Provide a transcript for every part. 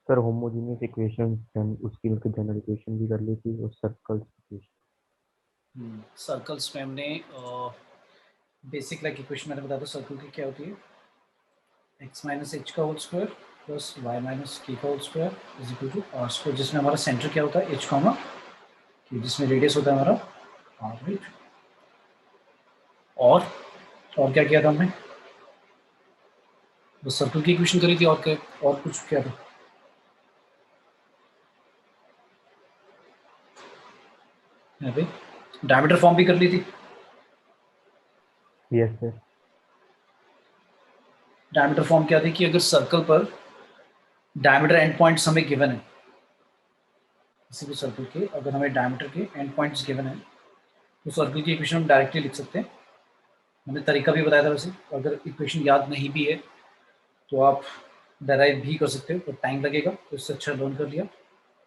Sir homogeneous equation उसकी मिलकर general equation भी कर ली थी और सर्कल्स इक्वेशन। सर्कल्स में हमने बेसिक लाइक इक्वेशन मैंने बताया था सर्कल की क्या होती है, x माइनस एच का whole square plus y minus K का whole square is equal to R square, जिसमें हमारा सेंटर क्या होता है, h कॉमा कि जिसमें रेडियस होता है हमारा r, राइट। और क्या किया था हमने, बस सर्कल की इक्वेशन करी थी, और क्या, और कुछ क्या था, यहाँ पे डायमीटर फॉर्म भी कर ली थी। Yes sir. डायमीटर फॉर्म क्या थी कि अगर सर्कल पर डायमीटर एंड पॉइंट्स हमें गिवन है, किसी भी सर्कल के अगर हमें डायमीटर के एंड पॉइंट्स गिवन है तो सर्कल की इक्वेशन हम डायरेक्टली लिख सकते हैं। मैंने तरीका भी बताया था वैसे, अगर इक्वेशन याद नहीं भी है तो आप डेराइव भी कर सकते हो, तो टाइम लगेगा, तो इससे अच्छा लर्न कर लिया।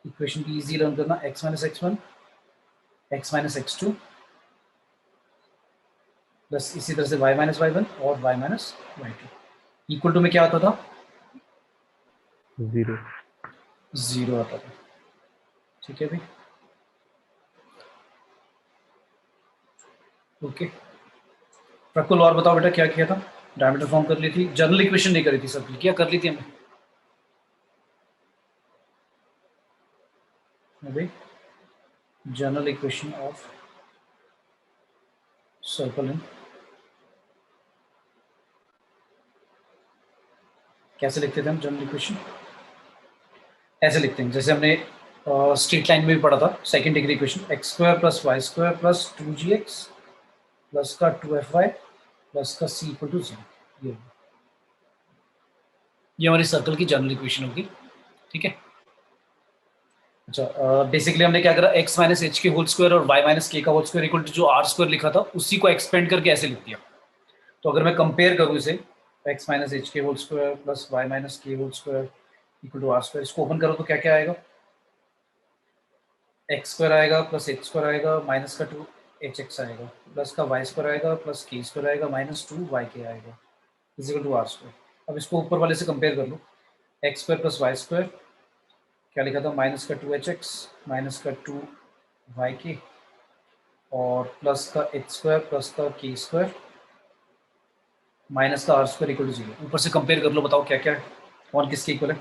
इक्वेशन की इजी लर्न करना, x minus X one X minus X two plus इसी तरह से y माइनस वाई वन और y minus Y two equal to में क्या आता था, 0। 0 आता था। ठीक है भाई, ओके। प्रकुल और बताओ बेटा क्या किया था, डायमीटर फॉर्म कर ली थी, जनरल इक्वेशन नहीं करी थी सर्कल, क्या कर ली थी हमने भाई, जनरल इक्वेशन ऑफ सर्कल इन, कैसे लिखते थे हम जनरल इक्वेशन, ऐसे लिखते हैं जैसे हमने स्ट्रेट लाइन में भी पढ़ा था, second degree equation, X square plus Y square plus 2gx plus का 2fy प्लस का c इक्वल टू 0। ये हमारी सर्कल की जनरल इक्वेशन होगी, ठीक है। अच्छा, बेसिकली हमने क्या करा, x minus H K whole square और y माइनस के का होल स्क्वायर इक्वल टू जो आर स्क्वायर लिखा था उसी को एक्सपेंड करके ऐसे लिख दिया। तो अगर मैं कंपेयर करूँ इसे, x minus H K whole square plus y minus K whole square equal to R square, इसको ओपन करो तो क्या क्या आएगा, एक्स स्क्वायर आएगा प्लस एच स्क्वायर आएगा माइनस का 2hx आएगा प्लस का वाई स्क्वायर आएगा प्लस के स्क्वायर आएगा माइनस 2yk आएगा इक्वल टू आर स्क्वायर। अब इसको ऊपर वाले से कंपेयर कर लो, X square plus Y square क्या लिखा था, माइनस का 2hx माइनस का 2yk और प्लस का एच स्क्वायर प्लस का के स्क्वायर माइनस का आर स्क्वायर इक्वल टू 0। ऊपर से कंपेयर कर लो, बताओ क्या क्या है, कौन किसके इक्वल है,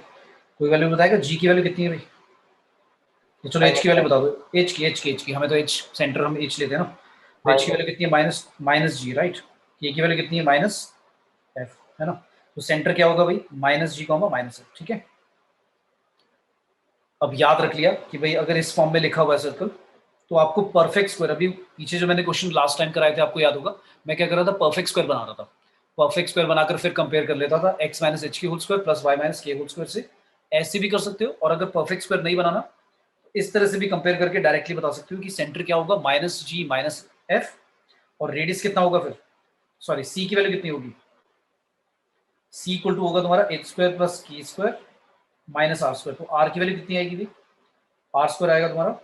कोई वैल्यू बताएगा, जी की वैल्यू कितनी है भाई, तो चलो एच की वैल्यू बता दो, एच की हमें तो एच सेंटर हम एच लेते हैं ना, तो एच की वैल्यू कितनी है, माइनस माइनस जी, राइट। के की वैल्यू कितनी है, माइनस एफ, है ना। तो सेंटर क्या होगा भाई, माइनस जी कॉमा माइनस एफ, ठीक है। अब याद रख लिया कि भाई अगर इस फॉर्म में लिखा हुआ है सर्कल तो आपको परफेक्ट स्क्वायर, अभी पीछे जो मैंने क्वेश्चन लास्ट टाइम कराए थे आपको याद होगा, मैं क्या कर रहा था, परफेक्ट स्क्वायर बना रहा था, परफेक्ट स्क्वायर बनाकर फिर कंपेयर कर लेता था एक्स माइनस एच की whole square plus Y minus K whole square से, ऐसे भी कर सकते हो, और अगर परफेक्ट स्क्वायर नहीं बनाना इस तरह से भी कंपेयर करके डायरेक्टली बता सकते हो कि सेंटर क्या होगा, माइनस जी माइनस एफ, और रेडियस कितना होगा फिर, सॉरी सी की वैल्यू कितनी होगी, सी इक्वल टू होगा तुम्हारा H square plus K square minus are square, तो आर की वैल्यू कितनी आएगी भाई, आर स्क्वायर आएगा तुम्हारा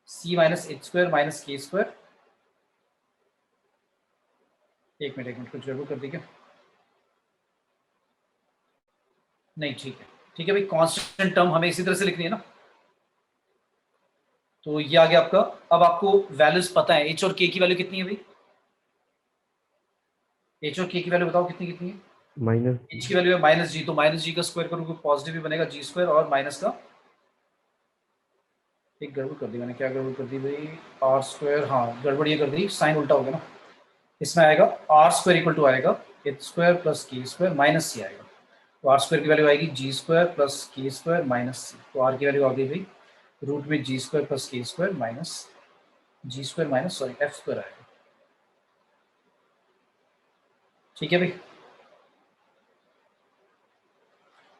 सी माइनस एच स्क्वायर माइनस के स्क्वायर, एक मिनट कुछ गड़बड़ कर दी क्या, नहीं ठीक है भाई, कांस्टेंट टर्म हमें इसी तरह से लिखनी है ना, तो ये आ गया आपका। अब आपको वैल्यूज पता है, एच और के की वैल्यू कितनी है भाई, एच और के की वैल्यू बताओ कितनी कितनी है, माइनस एच की वैल्यू है माइनस जी, तो माइनस जी का स्क्वायर करोगे पॉजिटिव भी बनेगा जी स्क्वायर, और माइनस का, एक गड़बड़ कर दी मैंने, क्या गड़बड़ कर दी भाई, आर स्क्वायर, हाँ गड़बड़ ये कर दी, साइन उल्टा हो गया ना, इसमें आएगा आर स्क्वायर इक्वल टू आएगा H square plus K square minus C आएगा, तो आर स्क्वायर की वैल्यू आएगी G square plus K square minus C, तो आर की वैल्यू आ गई भाई रूट में G square plus K square minus G square minus sorry F square आएगा, ठीक है भाई।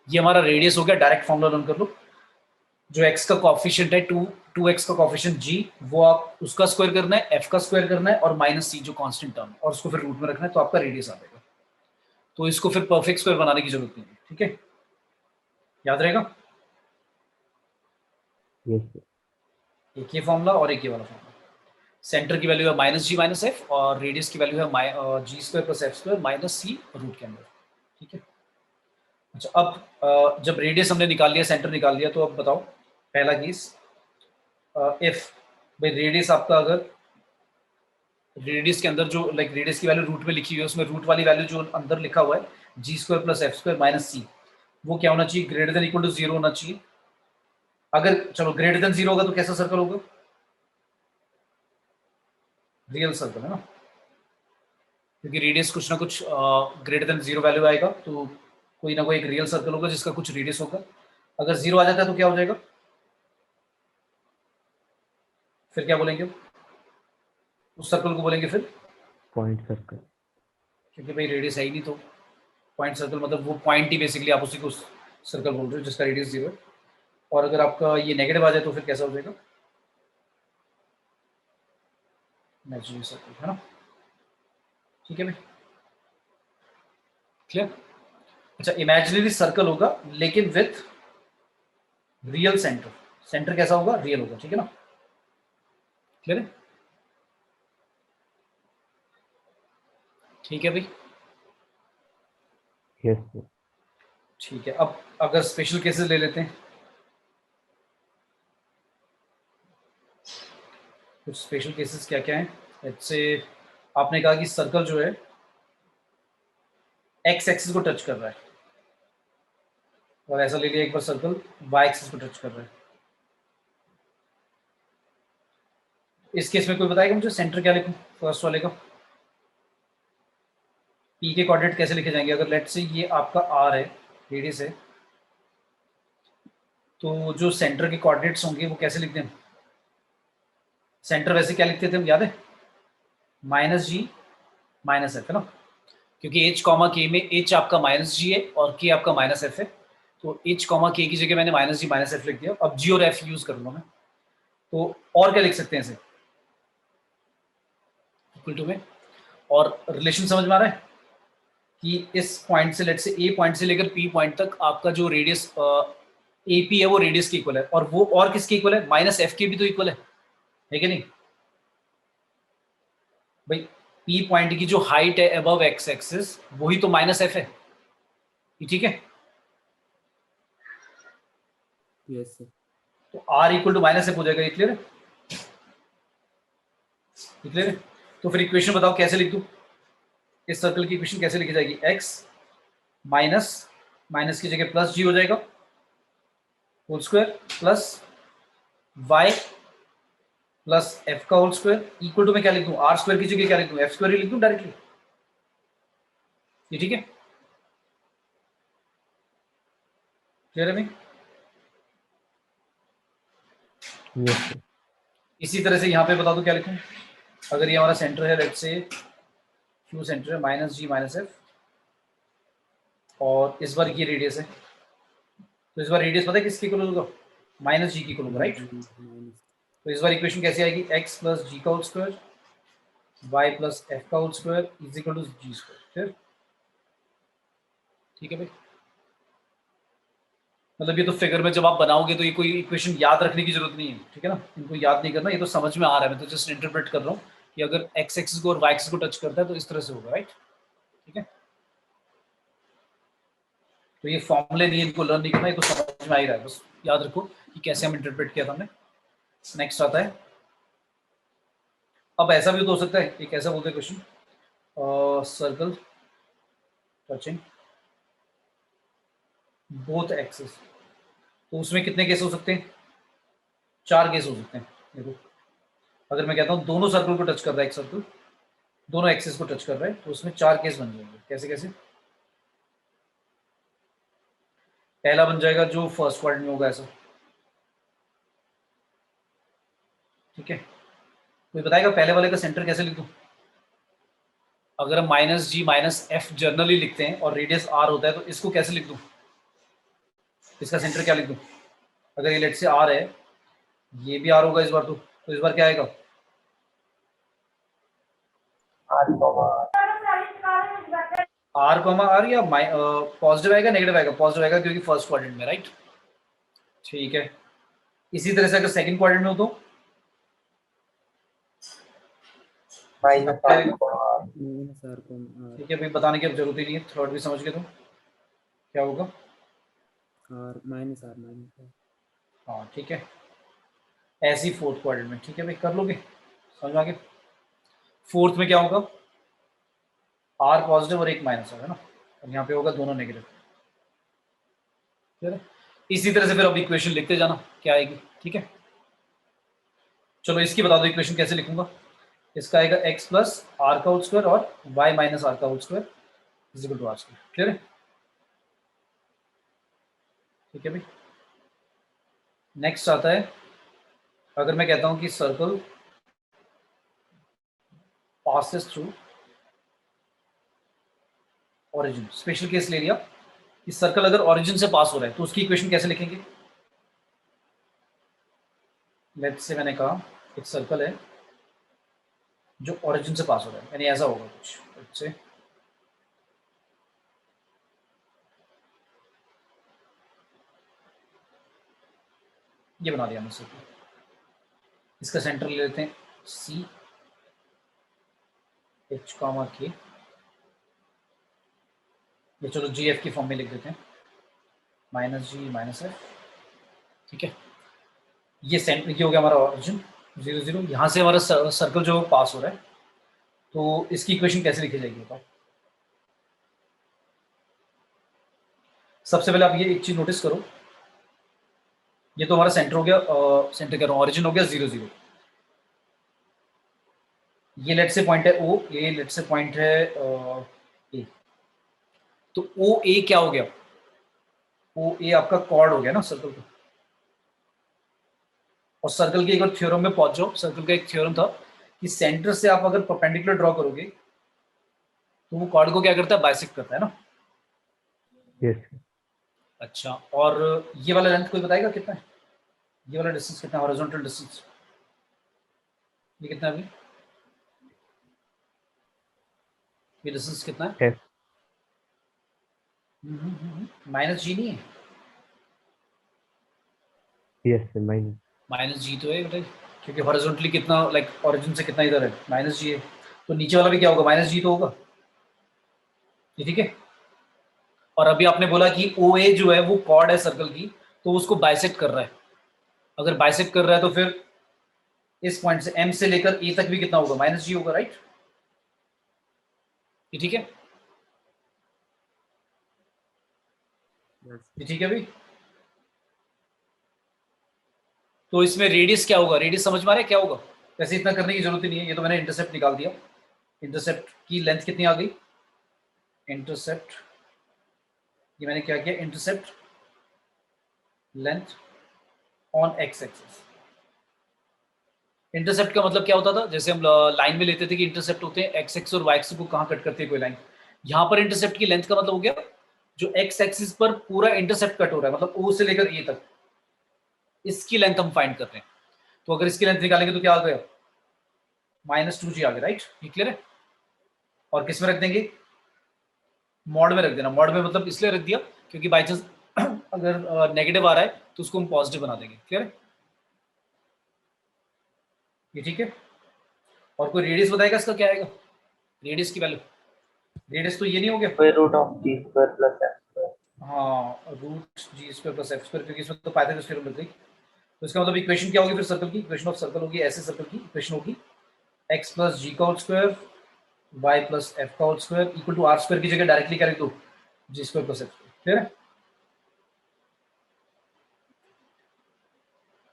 ये हमारा रेडियस हो गया, डायरेक्ट फॉर्मूला लर्न कर लो, जो x का कॉफिशिएंट है 2x का कॉफिशिएंट g, वो आप उसका स्क्वायर करना है, f का स्क्वायर करना है और माइनस c जो कांस्टेंट टर्म, और उसको फिर रूट में रखना है, तो आपका रेडियस आ जाएगा। तो इसको फिर परफेक्ट स्क्वायर बनाने की जरूरत नहीं है, ठीक है, याद रहेगा, यस सर। एक ये फॉर्मूला और एक ये वाला फॉर्मूला। सेंटर की वैल्यू है माइनस जी माइनस एफ, और रेडियस की वैल्यू है G square plus F square minus C root के अंदर, ठीक है। अच्छा, अब जब रेडियस हमने निकाल लिया, सेंटर निकाल लिया, तो अब बताओ पहला केस, इफ भाई रेडियस आपका, अगर रेडियस के अंदर जो लाइक रेडियस की वैल्यू रूट में लिखी हुई है, उसमें रूट वाली वैल्यू जो अंदर लिखा हुआ है G square plus F square minus C, वो क्या होना चाहिए, greater than equal to zero होना चाहिए। अगर चलो ग्रेटर देन जीरो होगा तो कैसा सर्कल होगा, रियल सर्कल है ना, क्योंकि रेडियस कुछ ना कुछ ग्रेटर देन जीरो वैल्यू आएगा, तो कोई ना कोई एक रियल सर्कल होगा जिसका कुछ रेडियस होगा। अगर जीरो आ जाता है तो क्या हो जाएगा, फिर क्या बोलेंगे, उस सर्कल को बोलेंगे फिर पॉइंट सर्कल। क्योंकि भाई रेडियस है ही नहीं, तो पॉइंट सर्कल मतलब वो पॉइंट ही बेसिकली आप उसी को सर्कल बोल रहे हो जिसका रेडियस जीरो है। और अगर आपका ये नेगेटिव आ जाए तो फिर कैसा हो जाएगा, इमेजिनरी सर्कल है ना। ठीक है भाई, क्लियर। अच्छा, इमेजिनरी सर्कल होगा लेकिन विथ रियल सेंटर, सेंटर कैसा होगा, रियल होगा, ठीक है ना, क्लियर है। ठीक है भाई, यस सर। ठीक है। अब अगर स्पेशल केसेस ले लेते हैं, कुछ स्पेशल केसेस क्या क्या हैं, जैसे आपने कहा कि सर्कल जो है एक्स एक्सिस को टच कर रहा है, और ऐसा ले लिया एक बार सर्कल वाई एक्सिस को टच कर रहा है। इस केस में कोई बताएगा मुझे सेंटर क्या लिखूं, फर्स्ट वाले का पी के कोऑर्डिनेट कैसे लिखे जाएंगे। अगर लेट से ये आपका आर है, रेडियस है, तो जो सेंटर के कोऑर्डिनेट्स होंगे वो कैसे लिखते हैं, सेंटर वैसे क्या लिखते थे हम, याद है, माइनस जी माइनस एफ है ना, क्योंकि एच कॉमा के में एच आपका माइनस जी है और के आपका माइनस एफ है, तो एच कॉमा के की जगह मैंने माइनस जी माइनस एफ लिख दिया। अब जी और एफ यूज करूंगा मैं, तो और क्या लिख सकते हैं इसे, इक्वल टू में, और रिलेशन समझ में आ रहा है कि इस पॉइंट से लेट से ए पॉइंट से लेकर पी पॉइंट तक आपका जो रेडियस ए पी है वो रेडियस के इक्वल है, और वो और किसके इक्वल है, माइनस एफ के भी तो इक्वल है कि नहीं भाई। पी पॉइंट की जो हाइट है अबव एक्स एक्सिस वही तो माइनस एफ है, ये ठीक है। Yes sir. तो R equal to minus F हो जाएगा, ये क्लियर है, ये क्लियर है। तो फिर इक्वेशन बताओ कैसे लिख दूं, इस सर्कल की इक्वेशन कैसे लिखी जाएगी, एक्स माइनस माइनस की जगह प्लस जी हो जाएगा whole square plus Y plus F का होल स्क्वायर इक्वल टू में क्या लिख दूं, आर स्क्वायर की जगह क्या लिख दूं, एफ स्क्वायर ही लिख दूं डायरेक्टली, ये ठीक है, क्लियर है भाई। Yes sir. इसी तरह से यहाँ पे बता दो क्या लिखूं, अगर ये हमारा सेंटर है, लेट्स से क्यू सेंटर है माइनस जी माइनस एफ, और इस बार ये रेडियस है, तो इस बार रेडियस पता है किसकी इक्वल होगा, माइनस जी की इक्वल होगा, राइट। तो इस बार इक्वेशन कैसे आएगी, एक्स प्लस जी का whole square Y plus F का whole square is equal to G square, ठीक है भाई। मतलब ये तो फिगर में जब आप बनाओगे तो ये कोई इक्वेशन याद रखने की जरूरत नहीं है, ठीक है ना, इनको याद नहीं करना, ये तो समझ में आ रहा है, मैं तो जस्ट इंटरप्रेट कर रहा हूँ कि अगर एक्स एक्सिस को और वाई एक्सिस को टच करता है तो इस तरह से होगा, राइट, ठीक है। तो ये फॉर्मूले नहीं, इनको लर्न नहीं करना, ये तो समझ में आ ही रहा है, बस याद रखो कि कैसे हम इंटरप्रेट किया था हमने। नेक्स्ट आता है, अब ऐसा भी तो हो सकता है, एक ऐसा बोलते हैं question, circle touching both axis, तो उसमें कितने केस हो सकते हैं, 4 केस हो सकते हैं। देखो, अगर मैं कहता हूँ दोनों सर्कल को टच कर रहा है, एक सर्कल दोनों एक्सिस को टच कर रहा है, तो उसमें 4 केस बन जाएंगे, कैसे कैसे। पहला बन जाएगा जो फर्स्ट क्वाड्रेंट में होगा ऐसा, ठीक है। कोई बताएगा पहले वाले का सेंटर कैसे लिख दूं, अगर हम minus G minus F generally लिखते हैं और रेडियस आर होता है तो इसको कैसे लिख दूं, इसका सेंटर क्या लिख दूं, अगर ये लेट से आर है, ये भी आर होगा इस बार, तो इस बार क्या आएगा, आर कॉमा आर, या पॉजिटिव आएगा नेगेटिव आएगा, पॉजिटिव आएगा क्योंकि फर्स्ट क्वाड्रेंट में, राइट, ठीक है। इसी तरह से अगर सेकंड क्वाड्रेंट में हो तो ठीक है भाई, बताने की अब जरूरत ही नहीं है, थर्ड भी समझ गए तुम। क्या होगा? R minus R minus. हाँ ठीक है, ऐसी फोर्थ क्वाड्रेंट में। ठीक है भाई, कर लोगे, समझ में आ गया। फोर्थ में क्या होगा? आर पॉजिटिव और एक माइनस होगा ना, और यहाँ पे होगा दोनों नेगेटिव। ठीक है, इसी तरह से फिर अब इक्वेशन लिखते जाना, क्या आएगी। ठीक है, चलो इसकी बता दो इक्वेशन कैसे लिखूंगा। इसका आएगा x प्लस आर का होल स्क्वायर और y माइनस आर का whole square is equal to R square. Clear है? ठीक है भाई, नेक्स्ट आता है, अगर मैं कहता हूं कि circle passes through origin, special case ले लिया कि सर्कल अगर ओरिजिन से पास हो रहा है तो उसकी इक्वेशन कैसे लिखेंगे। लेट्स से मैंने कहा एक सर्कल है जो ओरिजिन से पास हो रहा है, यानी ऐसा होगा कुछ, लेट्स से ये बना दिया मैं सर्कल। इसका सेंटर ले लेते हैं सी एच कामा के, ये चलो जी एफ की फॉर्म में लिख देते हैं, माइनस जी माइनस एफ। ठीक है, ये सेंटर, ये हो गया हमारा ओरिजिन 0 0। यहाँ से हमारा सर्कल जो पास हो रहा है, तो इसकी इक्वेशन कैसे लिखी जाएगी बताओ। सबसे पहले आप ये एक चीज नोटिस करो, ये तो हमारा सेंटर हो गया, सेंटर कह रहा हूँ, ओरिजिन हो गया 0 0। ये लेट से पॉइंट है ओ, ये लेट से पॉइंट है ए, तो ओ ए क्या हो गया? ओ ए आपका कॉर्ड हो गया ना सर्कल का। और सर्कल के एक बार थ्योरम में पहुंच जाओ, सर्कल का एक थ्योरम था कि सेंटर से आप अगर परपेंडिकुलर ड्रॉ करोगे तो वो कॉर्ड को क्या करता है? बाइसेक्ट करता है ना। यस। अच्छा, और ये वाला लेंथ कोई बताएगा कितना है? ये वाला डिस्टेंस कितना है, हॉरिजॉन्टल डिस्टेंस, ये कितना है अभी? ये डिस्टेंस कितना है? एफ। माइनस जी नहीं है? Yes sir, minus. माइनस जी तो है बेटा, क्योंकि हॉरिजॉन्टली कितना, लाइक ओरिजिन से कितना इधर है, माइनस जी है, तो नीचे वाला भी क्या होगा? माइनस जी तो होगा। ये ठीक है। और अभी आपने बोला कि ओ ए जो है वो कॉर्ड है सर्कल की, तो उसको बाइसेक्ट कर रहा है। अगर बाइसेक्ट कर रहा है तो फिर इस पॉइंट से एम से लेकर ए तक भी कितना होगा? माइनस जी होगा, राइट? ये ठीक है? ये ठीक है भाई। तो इसमें रेडियस क्या होगा? रेडियस समझ में आ रहा है क्या होगा? वैसे इतना करने की जरूरत ही नहीं है, ये तो मैंने इंटरसेप्ट निकाल दिया। इंटरसेप्ट की लेंथ कितनी आ गई? इंटरसेप्ट, ये मैंने क्या किया, intercept length on X axis. Intercept का मतलब क्या होता था? जैसे हम लाइन में लेते थे कि इंटरसेप्ट होते हैं एक्स एक्स और वाई एक्सिस को कहाँ कट करती है कोई लाइन। यहाँ पर इंटरसेप्ट की लेंथ का मतलब हो गया जो एक्स एक्सिस पर पूरा इंटरसेप्ट कट हो रहा है, मतलब ओ से लेकर ए तक, इसकी लेंथ हम फाइंड कर रहे हैं। तो अगर इसकी लेंथ निकालेंगे तो क्या आ गया? -2g आ गया, राइट? ये क्लियर है? और किस में रख देंगे? मॉड में रख देना। मॉड में मतलब इसलिए रख दिया क्योंकि बाई चांस अगर नेगेटिव आ रहा है तो उसको हम पॉजिटिव बना देंगे। क्लियर है? ये ठीक है। और कोई रेडियस बताएगा इसका क्या आएगा? रेडियस की वैल्यू, रेडियस तो ये नहीं हो गया, square root of G square plus F square. हाँ, root G square plus F square, क्योंकि इसमें तो पाइथागोरस थ्योरम लग गई। तो इसका मतलब इक्वेशन क्या होगी फिर सर्कल की? इक्वेशन ऑफ सर्कल होगी, ऐसे सर्कल की इक्वेशन होगी x प्लस जी का whole square y plus F का whole square equal to R square की जगह डायरेक्टली क्या लिख दो? G square plus F square. Clear है?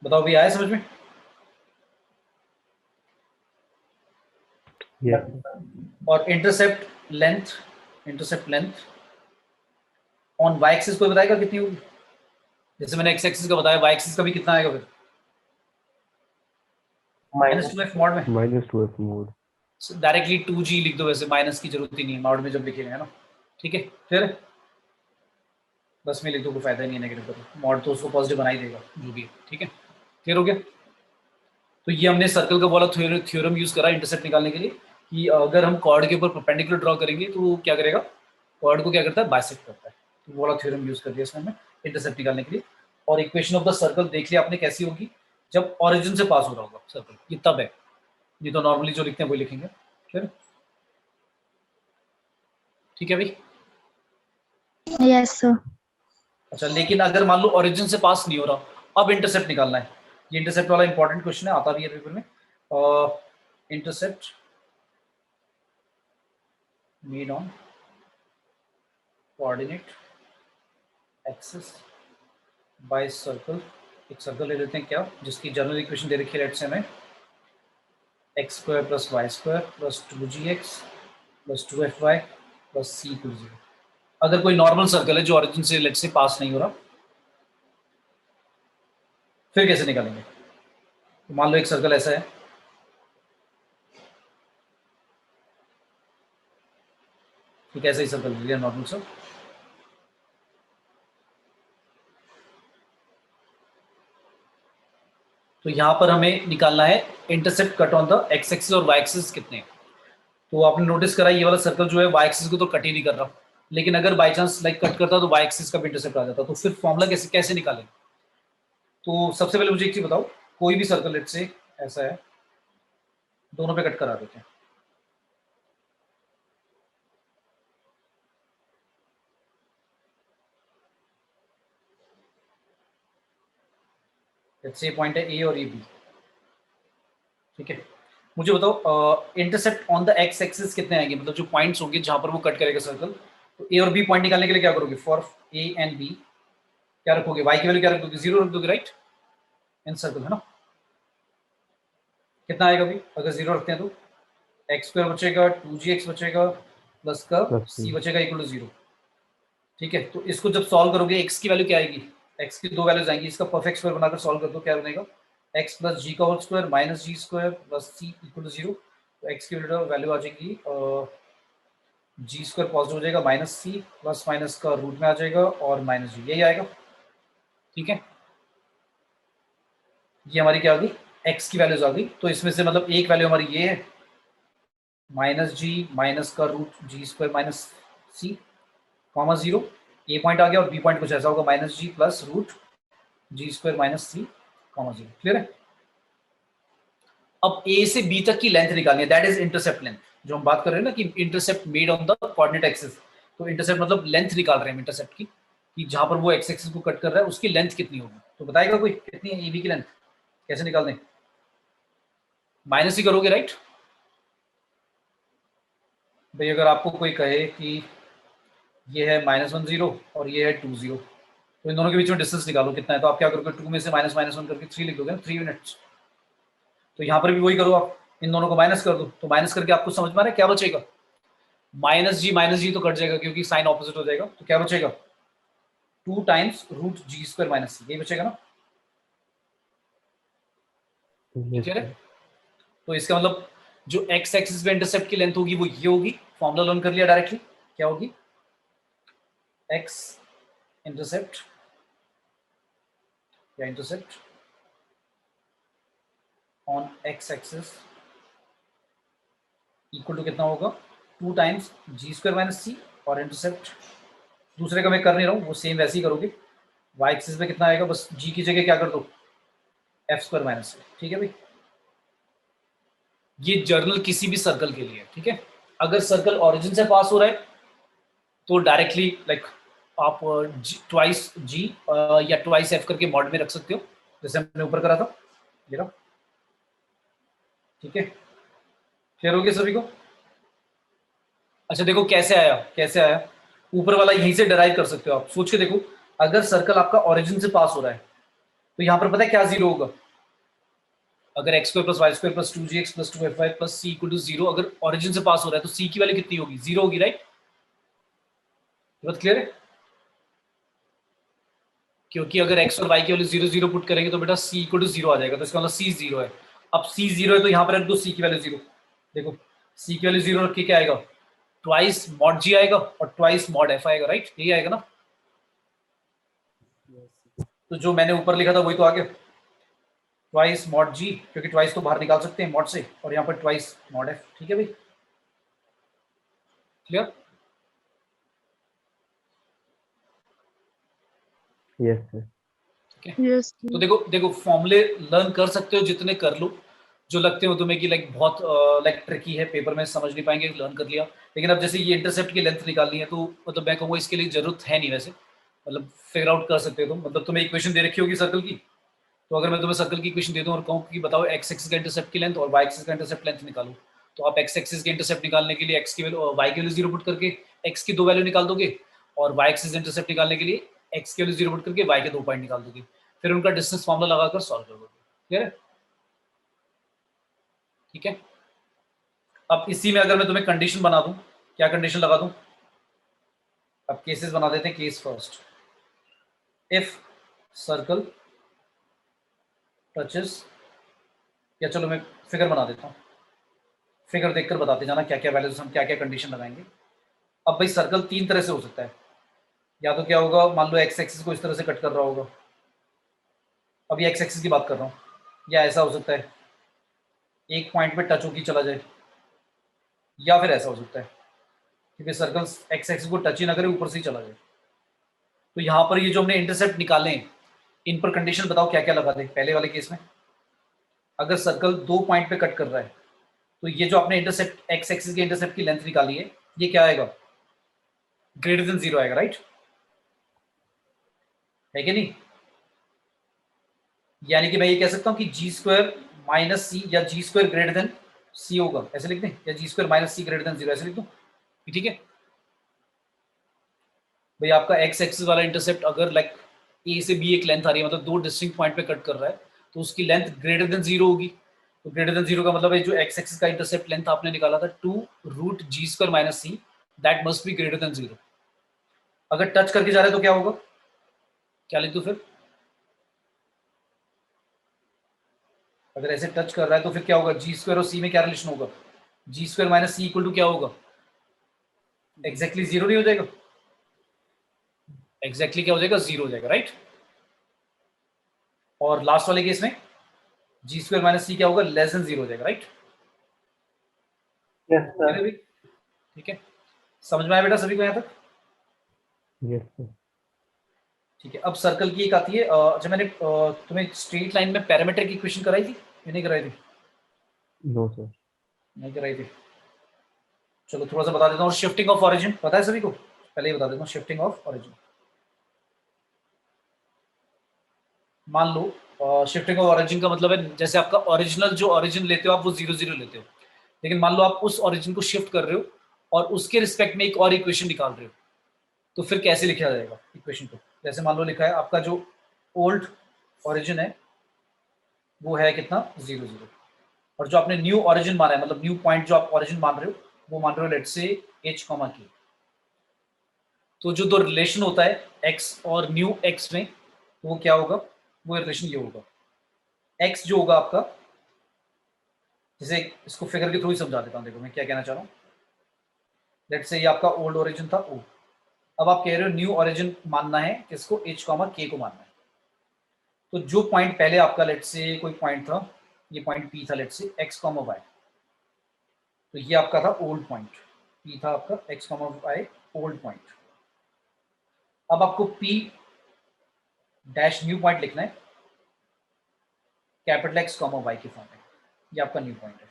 बताओ भी आया समझ में? यस। और intercept length on y axis कोई बताएगा कितनी होगी? जैसे मैंने x एक्सिस का बताया, y एक्सिस का भी कितना आएगा फिर? -2f मॉड में, -2f मोड। डायरेक्टली 2g लिख दो, वैसे माइनस की जरूरत ही नहीं है मॉड में जब लिखेंगे, है ना? ठीक है, फिर बस में लिख दो, कोई फायदा नहीं है नेगेटिव का, मॉड तो उसको पॉजिटिव बना ही देगा जो भी है। ठीक है, क्लियर हो गया? तो ये हमने सर्कल का वाला थ्योरम यूज करा इंटरसेप्ट निकालने के लिए कि अगर हम कॉर्ड के ऊपर परपेंडिकुलर ड्रॉ करेंगे तो वो क्या करेगा? कॉर्ड को क्या करता है? बाइसेक्ट करता है। तो वो वाला थ्योरम यूज कर दिया इसमें हमने इंटरसेप्ट निकालने के लिए। और इक्वेशन ऑफ द सर्कल देख लिया आपने कैसी होगी? जब ऑरिजिन से पास हो रहा होगा सर्कल, ये तब है। ये तो नॉर्मली जो लिखते हैं वही लिखेंगे। क्लियर? ठीक है भाई? Yes sir. अच्छा, लेकिन अगर मान लो ओरिजिन से पास नहीं हो रहा, अब इंटरसेप्ट निकालना है। ये इंटरसेप्ट वाला इंपॉर्टेंट क्वेश्चन है, आता भी है पेपर में। Intercept made on coordinate axis by circle. एक सर्कल ले लेते हैं क्या, जिसकी जनरल इक्वेशन दे रखी है, लेट्स से हमें X square plus Y square plus 2gx plus 2fy plus c equal 0। अगर कोई नॉर्मल सर्कल है जो ओरिजिन से लेट्स से पास नहीं हो रहा, फिर कैसे निकालेंगे? तो मान लो एक सर्कल ऐसा है, ठीक है, ऐसा ही सर्कल ले लिया नॉर्मल सा। तो यहां पर हमें निकालना है intercept cut on the x axis और वाई एक्सिस कितने हैं। तो आपने नोटिस करा ये वाला सर्कल जो है वाई एक्सिस को तो कट ही नहीं कर रहा, लेकिन अगर बाई चांस लाइक कट करता तो वाई एक्सिस का भी इंटरसेप्ट आ जाता। तो फिर फॉर्मूला कैसे कैसे निकालें? तो सबसे पहले मुझे एक चीज बताओ, कोई भी सर्कल लेट से ऐसा है, दोनों पे कट करा देते हैं। लेट्स से पॉइंट है ए और ये बी, ठीक है। मुझे बताओ intercept on the x axis कितने आएंगे, मतलब जो पॉइंट्स होंगे जहां पर वो कट करेगा सर्कल। तो ए और बी पॉइंट निकालने के लिए क्या करोगे? फॉर ए एंड बी क्या रखोगे? वाई की वैल्यू क्या रख दोगे? 0 रख दोगे, राइट? इन सर्कल है ना, कितना आएगा भाई अगर 0 रखते हैं? तो एक्स स्क्वायर बचेगा, 2gx बचेगा, प्लस का प्लस c बचेगा इक्वल टू 0, ठीक है। तो इसको जब सॉल्व करोगे x की वैल्यू क्या आएगी? x की दो वैल्यूज आएंगी, इसका परफेक्ट स्क्वायर बनाकर सॉल्व कर दो, क्या बनेगा? x प्लस जी का whole square minus G square plus c equal to 0। तो x की वैल्यू आ जाएगी जी स्क्वायर पॉजिटिव हो जाएगा, माइनस सी प्लस माइनस का रूट में आ जाएगा और माइनस जी, यही आएगा, ठीक है। ये हमारी क्या आ गई? x की वैल्यूज आ गई। तो इसमें से मतलब एक वैल्यू हमारी ये है माइनस जी माइनस का root G square minus C comma 0, ए पॉइंट आ गया, और बी पॉइंट कुछ ऐसा होगा माइनस जी plus root G square minus C comma 0, clear है। अब ए से बी तक की लेंथ निकालनी है, दैट इज इंटरसेप्ट लेंथ। जो हम बात कर रहे हैं ना कि intercept made on the coordinate axis, तो इंटरसेप्ट मतलब लेंथ निकाल रहे हैं इंटरसेप्ट की, कि जहां पर वो एक्स एक्सिस को कट कर रहा है उसकी लेंथ कितनी होगी। तो बताएगा कोई कितनी है ए बी की लेंथ? कैसे निकाल दें? माइनस ही करोगे, राइट भाई? अगर आपको कोई कहे कि ये है -10 और ये है 20, तो इन दोनों के बीच में डिस्टेंस निकालो कितना है। तो आप क्या करोगे? 2 में से -1 करके 3 लिख दोगे ना, 3 यूनिट्स। तो यहाँ पर भी वही करो, आप इन दोनों को माइनस कर दो। तो माइनस करके आपको समझ में आ रहा है क्या बचेगा? माइनस जी तो कट जाएगा क्योंकि साइन ऑपोजिट हो जाएगा, तो क्या बचेगा? 2 times root G square minus सी, यही बचेगा ना, यस ठीक है। सर। तो इसका मतलब जो एक्स एक्सिस पे इंटरसेप्ट की लेंथ होगी वो ये होगी, फॉर्मूला लर्न कर लिया डायरेक्टली, क्या होगी? एक्स इंटरसेप्ट या intercept on X axis equal to कितना होगा? 2 times G square minus C, और इंटरसेप्ट दूसरे का मैं कर नहीं रहा हूँ, वो सेम वैसे ही करोगे। वाई एक्सिस पे कितना आएगा? बस जी की जगह क्या कर दो? एफ स्क्वायर माइनस सी, ठीक है भाई। ये जर्नल किसी भी सर्कल के लिए, ठीक है। अगर सर्कल ऑरिजिन से पास हो रहा है तो डायरेक्टली लाइक आप ट्वाइस जी या ट्वाइस एफ करके मॉड में रख सकते हो, जैसे हमने ऊपर करा था, ये रहा, ठीक है। क्लियर हो गया सभी को? अच्छा देखो कैसे आया, कैसे आया। ऊपर वाला यहीं से डिराइव कर सकते हो आप, सोच के देखो। अगर सर्कल आपका ओरिजिन से पास हो रहा है तो यहाँ पर पता है क्या 0 होगा? अगर X square plus Y square plus 2gx plus 2fy plus c equal to 0 अगर ओरिजिन से पास हो रहा है तो c की वैल्यू कितनी होगी? 0 होगी, राइट? ये बात क्लियर है? क्योंकि अगर x और y की वैल्यू 0 0 पुट करेंगे तो बेटा c इक्वल टू 0 आ जाएगा, तो इसका मतलब c 0 है। अब c 0 है तो यहाँ पर रख दो c की वैल्यू 0। देखो c की वैल्यू 0 रख के क्या आएगा? ट्वाइस मॉड g आएगा और ट्वाइस मॉड f आएगा, राइट? यही आएगा ना। तो जो मैंने ऊपर लिखा था वही तो आ गया, ट्वाइस मॉड g, क्योंकि ट्वाइस तो बाहर निकाल सकते हैं मॉड से, और यहाँ पर ट्वाइस मॉड f, ठीक है भाई। क्लियर? Yes sir. ठीक है। यस तो देखो देखो फॉर्मूले लर्न कर सकते हो जितने कर लो, जो लगते हो तुम्हें कि लाइक बहुत लाइक ट्रिकी है, पेपर में समझ नहीं पाएंगे, लर्न कर लिया। लेकिन अब जैसे ये इंटरसेप्ट की लेंथ निकालनी है तो मतलब मैं कहूँगा इसके लिए जरूरत है नहीं वैसे, मतलब फिगर आउट कर सकते हो तुम। मतलब तुम्हें इक्वेशन दे रखी होगी सर्कल की, तो अगर मैं तुम्हें सर्कल की इक्वेशन दे दूं और कहूँ कि बताओ एक्स एक्सिस का इंटरसेप्ट की लेंथ और वाई एक्सिस का इंटरसेप्ट लेंथ निकालो, तो आप एक्स एक्सिस के इंटरसेप्ट निकालने के लिए एक्स की वैल्यू वाई की वैल्यू जीरो पुट करके एक्स की दो वैल्यू निकाल दोगे, और वाई एक्सिस इंटरसेप्ट निकालने के लिए एक्स की वैल्यू जीरो पुट करके वाई के दो पॉइंट निकाल दोगे, फिर उनका डिस्टेंस फॉर्मूला लगाकर सॉल्व कर दोगे। क्लियर है? ठीक है। अब इसी में अगर मैं तुम्हें कंडीशन बना दूं, क्या कंडीशन लगा दूं? अब केसेस बना देते हैं। Case first, if circle touches, या चलो मैं फिगर बना देता हूं, फिगर देखकर बताते जाना क्या क्या वैल्यूज हम क्या क्या कंडीशन लगाएंगे। अब भाई सर्कल तीन तरह से हो सकता है, या तो क्या होगा, मान लो एक्स एक्सिस को इस तरह से कट कर रहा होगा, अभी एक्स एक्सिस की बात कर रहा हूँ, या ऐसा हो सकता है एक पॉइंट पे टच होकर चला जाए, या फिर ऐसा हो सकता है क्योंकि सर्कल एक्स एक्सिस को टच ही ना करे, ऊपर से ही चला जाए। तो यहाँ पर ये जो हमने इंटरसेप्ट निकाले हैं, इन पर कंडीशन बताओ क्या क्या लगा दे। पहले वाले केस में अगर सर्कल दो पॉइंट पे कट कर रहा है, तो ये जो आपने इंटरसेप्ट एक्स एक्सिस के इंटरसेप्ट की लेंथ निकाली है, ये क्या आएगा? ग्रेटर देन जीरो आएगा, राइट? है कि नहीं? यानी कि मैं ये कह सकता हूं कि जी स्क्वायर माइनस सी या जी स्क्वायर ग्रेटर देन सी होगा, ऐसे लिख दें, या जी स्क्वायर माइनस सी ग्रेटर देन जीरो ऐसे लिख दूं। ठीक है भाई, आपका एक्स एक्सिस वाला इंटरसेप्ट अगर लाइक ए से बी एक लेंथ आ रही है, मतलब दो डिस्टिंक्ट पॉइंट पे कट कर रहा है, तो उसकी लेंथ ग्रेटर देन जीरो होगी। तो ग्रेटर देन जीरो का मतलब है जो एक्स एक्सिस का इंटरसेप्ट लेंथ आपने निकाला था 2√g² minus C, that must be greater than zero. अगर टच करके जा रहा है तो क्या होगा? क्या लिख दूं फिर? अगर ऐसे टच कर रहा है तो फिर क्या होगा? जी स्क्वायर और सी में क्या रिलेशन होगा? G square minus C equal to क्या होगा? एग्जैक्टली जीरो नहीं हो जाएगा? एग्जैक्टली क्या हो जाएगा? जीरो हो जाएगा, राइट? और लास्ट वाले केस में जी स्क्वायर माइनस सी क्या होगा? लेस देन जीरो हो जाएगा, राइट? Yes sir. ठीक है, समझ में आया बेटा सभी को यहाँ तक? Yes sir. ठीक है। अब सर्कल की एक आती है, अच्छा मैंने तुम्हें स्ट्रेट लाइन में पैरामीटर की इक्वेशन कराई थी या नहीं कराई थी? No sir. नहीं कराई थी। चलो थोड़ा सा बता देता हूँ। शिफ्टिंग ऑफ ऑरिजिन पता है सभी को? पहले ही बता देता हूँ, शिफ्टिंग ऑफ ऑरिजिन। मान लो शिफ्टिंग ऑफ ऑरिजिन का मतलब है जैसे आपका ओरिजिनल जो ऑरिजिन लेते हो आप वो जीरो जीरो लेते हो, लेकिन मान लो आप उस ऑरिजिन को शिफ्ट कर रहे हो और उसके रिस्पेक्ट में एक और इक्वेशन निकाल रहे हो, तो फिर कैसे लिखा जाएगा इक्वेशन को? जैसे मान लो लिखा है आपका जो ओल्ड ऑरिजिन है वो है कितना? जीरो जीरो, और जो आपने न्यू ऑरिजिन माना है, मतलब न्यू पॉइंट जो आप ऑरिजिन मान रहे हो, वो मान रहे हो लेट्स से h, k। तो जो दो रिलेशन होता है x और न्यू x में, वो क्या होगा? वो रिलेशन ये होगा, x जो होगा आपका, जैसे इसको फिगर के थ्रू ही समझा देता हूँ। देखो मैं क्या कहना चाह रहा हूँ। लेट्स से ये आपका ओल्ड ओरिजिन था O, अब आप कह रहे हो न्यू ओरिजिन मानना है किसको? h, k को मानना है। तो जो पॉइंट पहले आपका लेट्स से कोई पॉइंट था, ये पॉइंट P था लेट्स से x, y, तो ये आपका था ओल्ड पॉइंट, P था आपका x, y ओल्ड पॉइंट। अब आपको P डैश न्यू पॉइंट लिखना है कैपिटल X, y के फॉर्म में, ये आपका न्यू पॉइंट है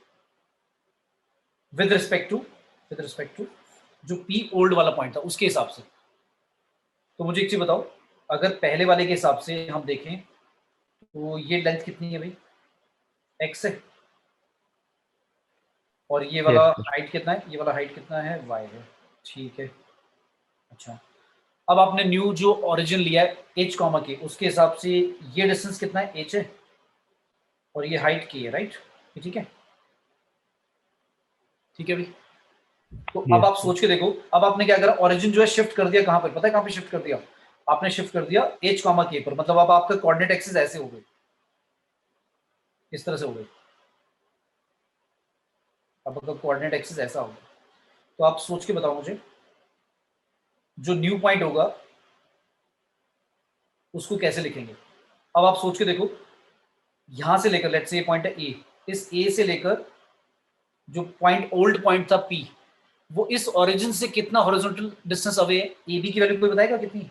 विद रिस्पेक्ट टू जो P ओल्ड वाला पॉइंट था उसके हिसाब से। तो मुझे एक चीज बताओ, अगर पहले वाले के हिसाब से हम देखें तो ये लेंथ कितनी है भाई? x है, और ये वाला यस सर। हाइट कितना है? ये वाला हाइट कितना है? y है। ठीक है। अच्छा, अब आपने न्यू जो ओरिजिन लिया है h, k, उसके हिसाब से ये डिस्टेंस कितना है? h है, और ये हाइट k है, राइट? ठीक है, ठीक है भाई। तो अब यस आप सर। सोच के देखो, अब आपने क्या करा? ओरिजिन जो है शिफ्ट कर दिया कहां पर? पता है कहां पे शिफ्ट कर दिया? आपने शिफ्ट कर दिया h, k पर, मतलब अब आपका कोऑर्डिनेट एक्सिस ऐसे हो गए, इस तरह से हो गए। अब आपका कोऑर्डिनेट एक्सिस ऐसा होगा। तो आप सोच के बताओ मुझे, जो न्यू पॉइंट होगा उसको कैसे लिखेंगे? अब आप सोच के देखो, यहां से लेकर लेट्स से ये पॉइंट है ए, इस ए से लेकर जो पॉइंट ओल्ड पॉइंट था पी, वो इस ओरिजिन से कितना हॉरिजॉन्टल डिस्टेंस अवे है? ए बी की वैल्यू कोई बताएगा कितनी?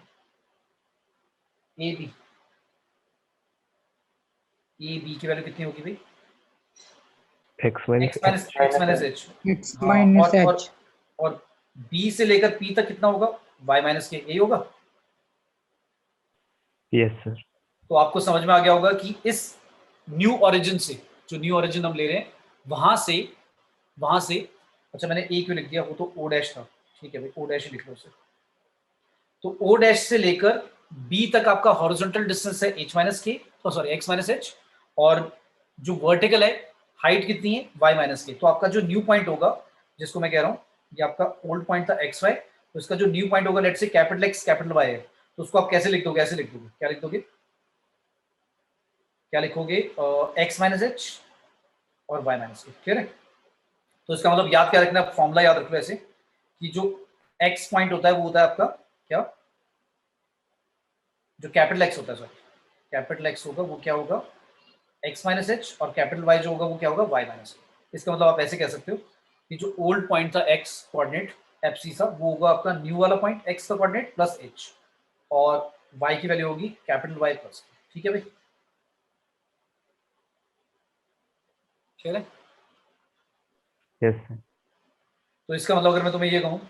ए बी की वैल्यू कितनी होगी भाई? x minus x minus H. x हाँ, minus h. और b से लेकर p तक कितना होगा, y माइनस के, यही होगा। yes sir तो आपको समझ में आ गया होगा कि इस न्यू ओरिजिन से, जो न्यू ओरिजिन हम ले रहे हैं, वहां से अच्छा मैंने ए क्यों लिख दिया, वो तो ओ डैश था, ठीक है भाई, ओ डैश लिख लो उसे। तो ओ डैश से लेकर बी तक आपका हॉरिजॉन्टल डिस्टेंस है h माइनस के, सॉरी x माइनस एच, और जो वर्टिकल है हाइट कितनी है y माइनस के। तो आपका जो न्यू पॉइंट होगा, जिसको मैं कह रहा हूँ, ये आपका ओल्ड पॉइंट था xy, तो इसका जो न्यू पॉइंट होगा, let's say capital X capital Y है, तो उसको आप कैसे लिख दोगे, ऐसे लिख दोगे, क्या लिख दोगे, क्या लिखोगे, x माइनस एच और y माइनस के, ठीक है। तो इसका मतलब याद क्या रखना, फॉर्मूला याद रखो ऐसे कि जो x पॉइंट होता है वो होता है आपका क्या, जो कैपिटल X होता है, सॉरी कैपिटल X होगा वो क्या होगा, x माइनस एच, और कैपिटल Y जो होगा वो क्या होगा, y माइनस। इसका मतलब आप ऐसे कह सकते हो कि जो ओल्ड पॉइंट था x कोऑर्डिनेट एफसी सा, वो होगा आपका न्यू वाला पॉइंट x का कोऑर्डिनेट प्लस h, और y की वैल्यू होगी कैपिटल Y प्लस, ठीक है भाई, ठीक है। yes sir तो इसका मतलब अगर मैं तुम्हें ये कहूँ,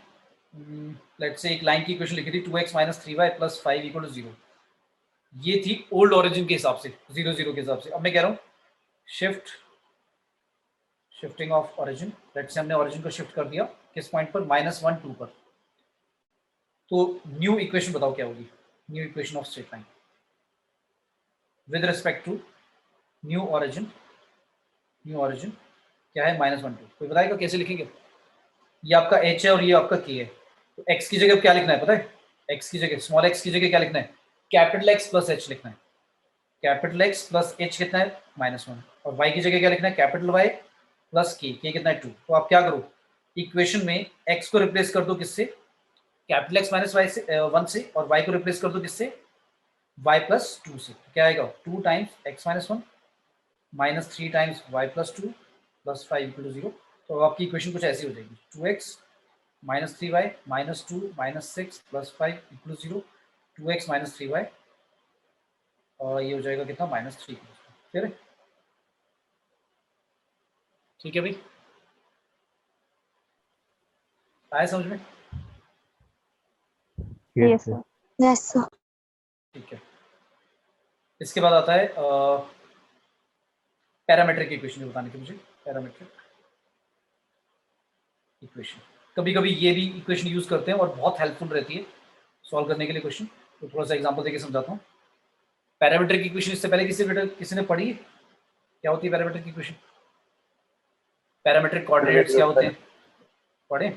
लेट्स से एक लाइन की इक्वेशन लिखी थी 2x minus 3y plus 5 equal to 0, ये थी ओल्ड ओरिजिन के हिसाब से, 0 0 के हिसाब से। अब मैं कह रहा हूँ shifting of origin, let's say हमने ओरिजिन को शिफ्ट कर दिया किस पॉइंट पर, -1 2 पर। तो न्यू इक्वेशन बताओ क्या होगी, new equation of straight line with respect to new origin क्या है, -1 2, कोई बताएगा कैसे लिखेंगे। ये आपका h है और ये आपका k है, तो x की जगह क्या लिखना है पता है, x की जगह, स्मॉल x की जगह क्या लिखना है, कैपिटल X प्लस h लिखना है, कैपिटल X प्लस h कितना है, -1, और y की जगह क्या लिखना है, कैपिटल Y प्लस k कितना है 2। तो आप क्या करो, इक्वेशन में x को रिप्लेस कर दो किससे, कैपिटल X माइनस y से 1 से, और y को रिप्लेस कर दो किससे, y प्लस 2 से। तो क्या आएगा, 2 times x minus 1 minus 3 times y plus 2 plus 5 equal to 0। तो आपकी इक्वेशन कुछ ऐसी हो जाएगी, 2x minus 3y minus 2 minus 6 plus 5 equal to 0, 2x minus 3y, और ये हो जाएगा कितना, -3, ठीक है, ठीक है भाई, आया समझ में, yes sir Yes sir. ठीक है। इसके बाद आता है पैरामीट्रिक इक्वेशन बताने की मुझे, पैरामीट्रिक इक्वेशन, कभी कभी ये भी इक्वेशन यूज करते हैं और बहुत हेल्पफुल रहती है सॉल्व करने के लिए क्वेश्चन। तो थोड़ा सा एग्जांपल देके समझाता हूँ। पैरामीट्रिक इक्वेशन इससे पहले किसी ने पढ़ी है, क्या होती है पैरामीट्रिक इक्वेशन, पैरामीट्रिक कोऑर्डिनेट्स क्या होते हैं, पढ़े।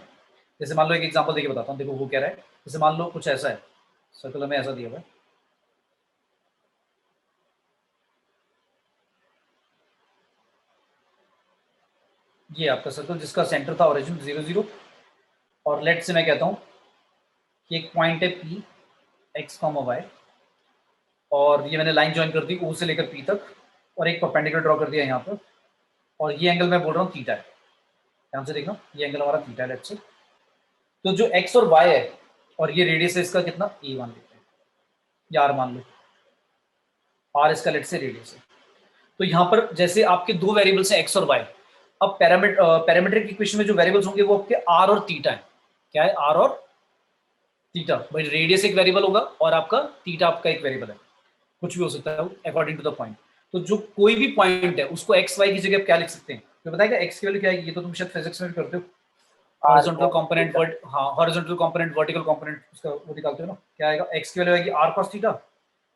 जैसे मान लो एक एग्जांपल देके बताता हूँ, देखो वो कह रहा है, जैसे मान लो कुछ ऐसा है, सर्कल में ऐसा दिया हुआ है, ये आपका सर्कल जिसका सेंटर था ओरिजिन 0 0, और लेट से मैं कहता हूँ कि एक पॉइंट है P x, y, और ये मैंने लाइन ज्वाइन कर दी O से लेकर P तक, और एक परपेंडिकुलर ड्रॉ कर दिया यहाँ पर, और ये एंगल मैं बोल रहा हूँ थीटा है, ध्यान से देखना, ये एंगल हमारा थीटा है लेट से। तो जो x और y है, और ये रेडियस है इसका कितना, a मान लेते हैं, या r मान लो, r इसका लेट से रेडियस है। तो यहाँ पर जैसे आपके दो वेरिएबल्स हैं x और y, अब पैरामीट्रिक इक्वेशन में जो वेरिएबल्स होंगे वो आपके r और थीटा है, क्या है, r और थीटा, भाई रेडियस एक वेरिएबल होगा और आपका थीटा आपका एक वेरिएबल है, कुछ भी हो सकता है अकॉर्डिंग टू द पॉइंट। तो जो कोई भी पॉइंट है उसको एक्स वाई की जगह क्या लिख सकते हैं, तो बताएगा एक्स की वैल्यू क्या है, ये तो तुम शायद फिजिक्स में भी करते हो, horizontal component horizontal component vertical component, उसका वो निकालते हो ना, क्या आएगा, एक्स की वैल्यू आएगी r cos थीटा,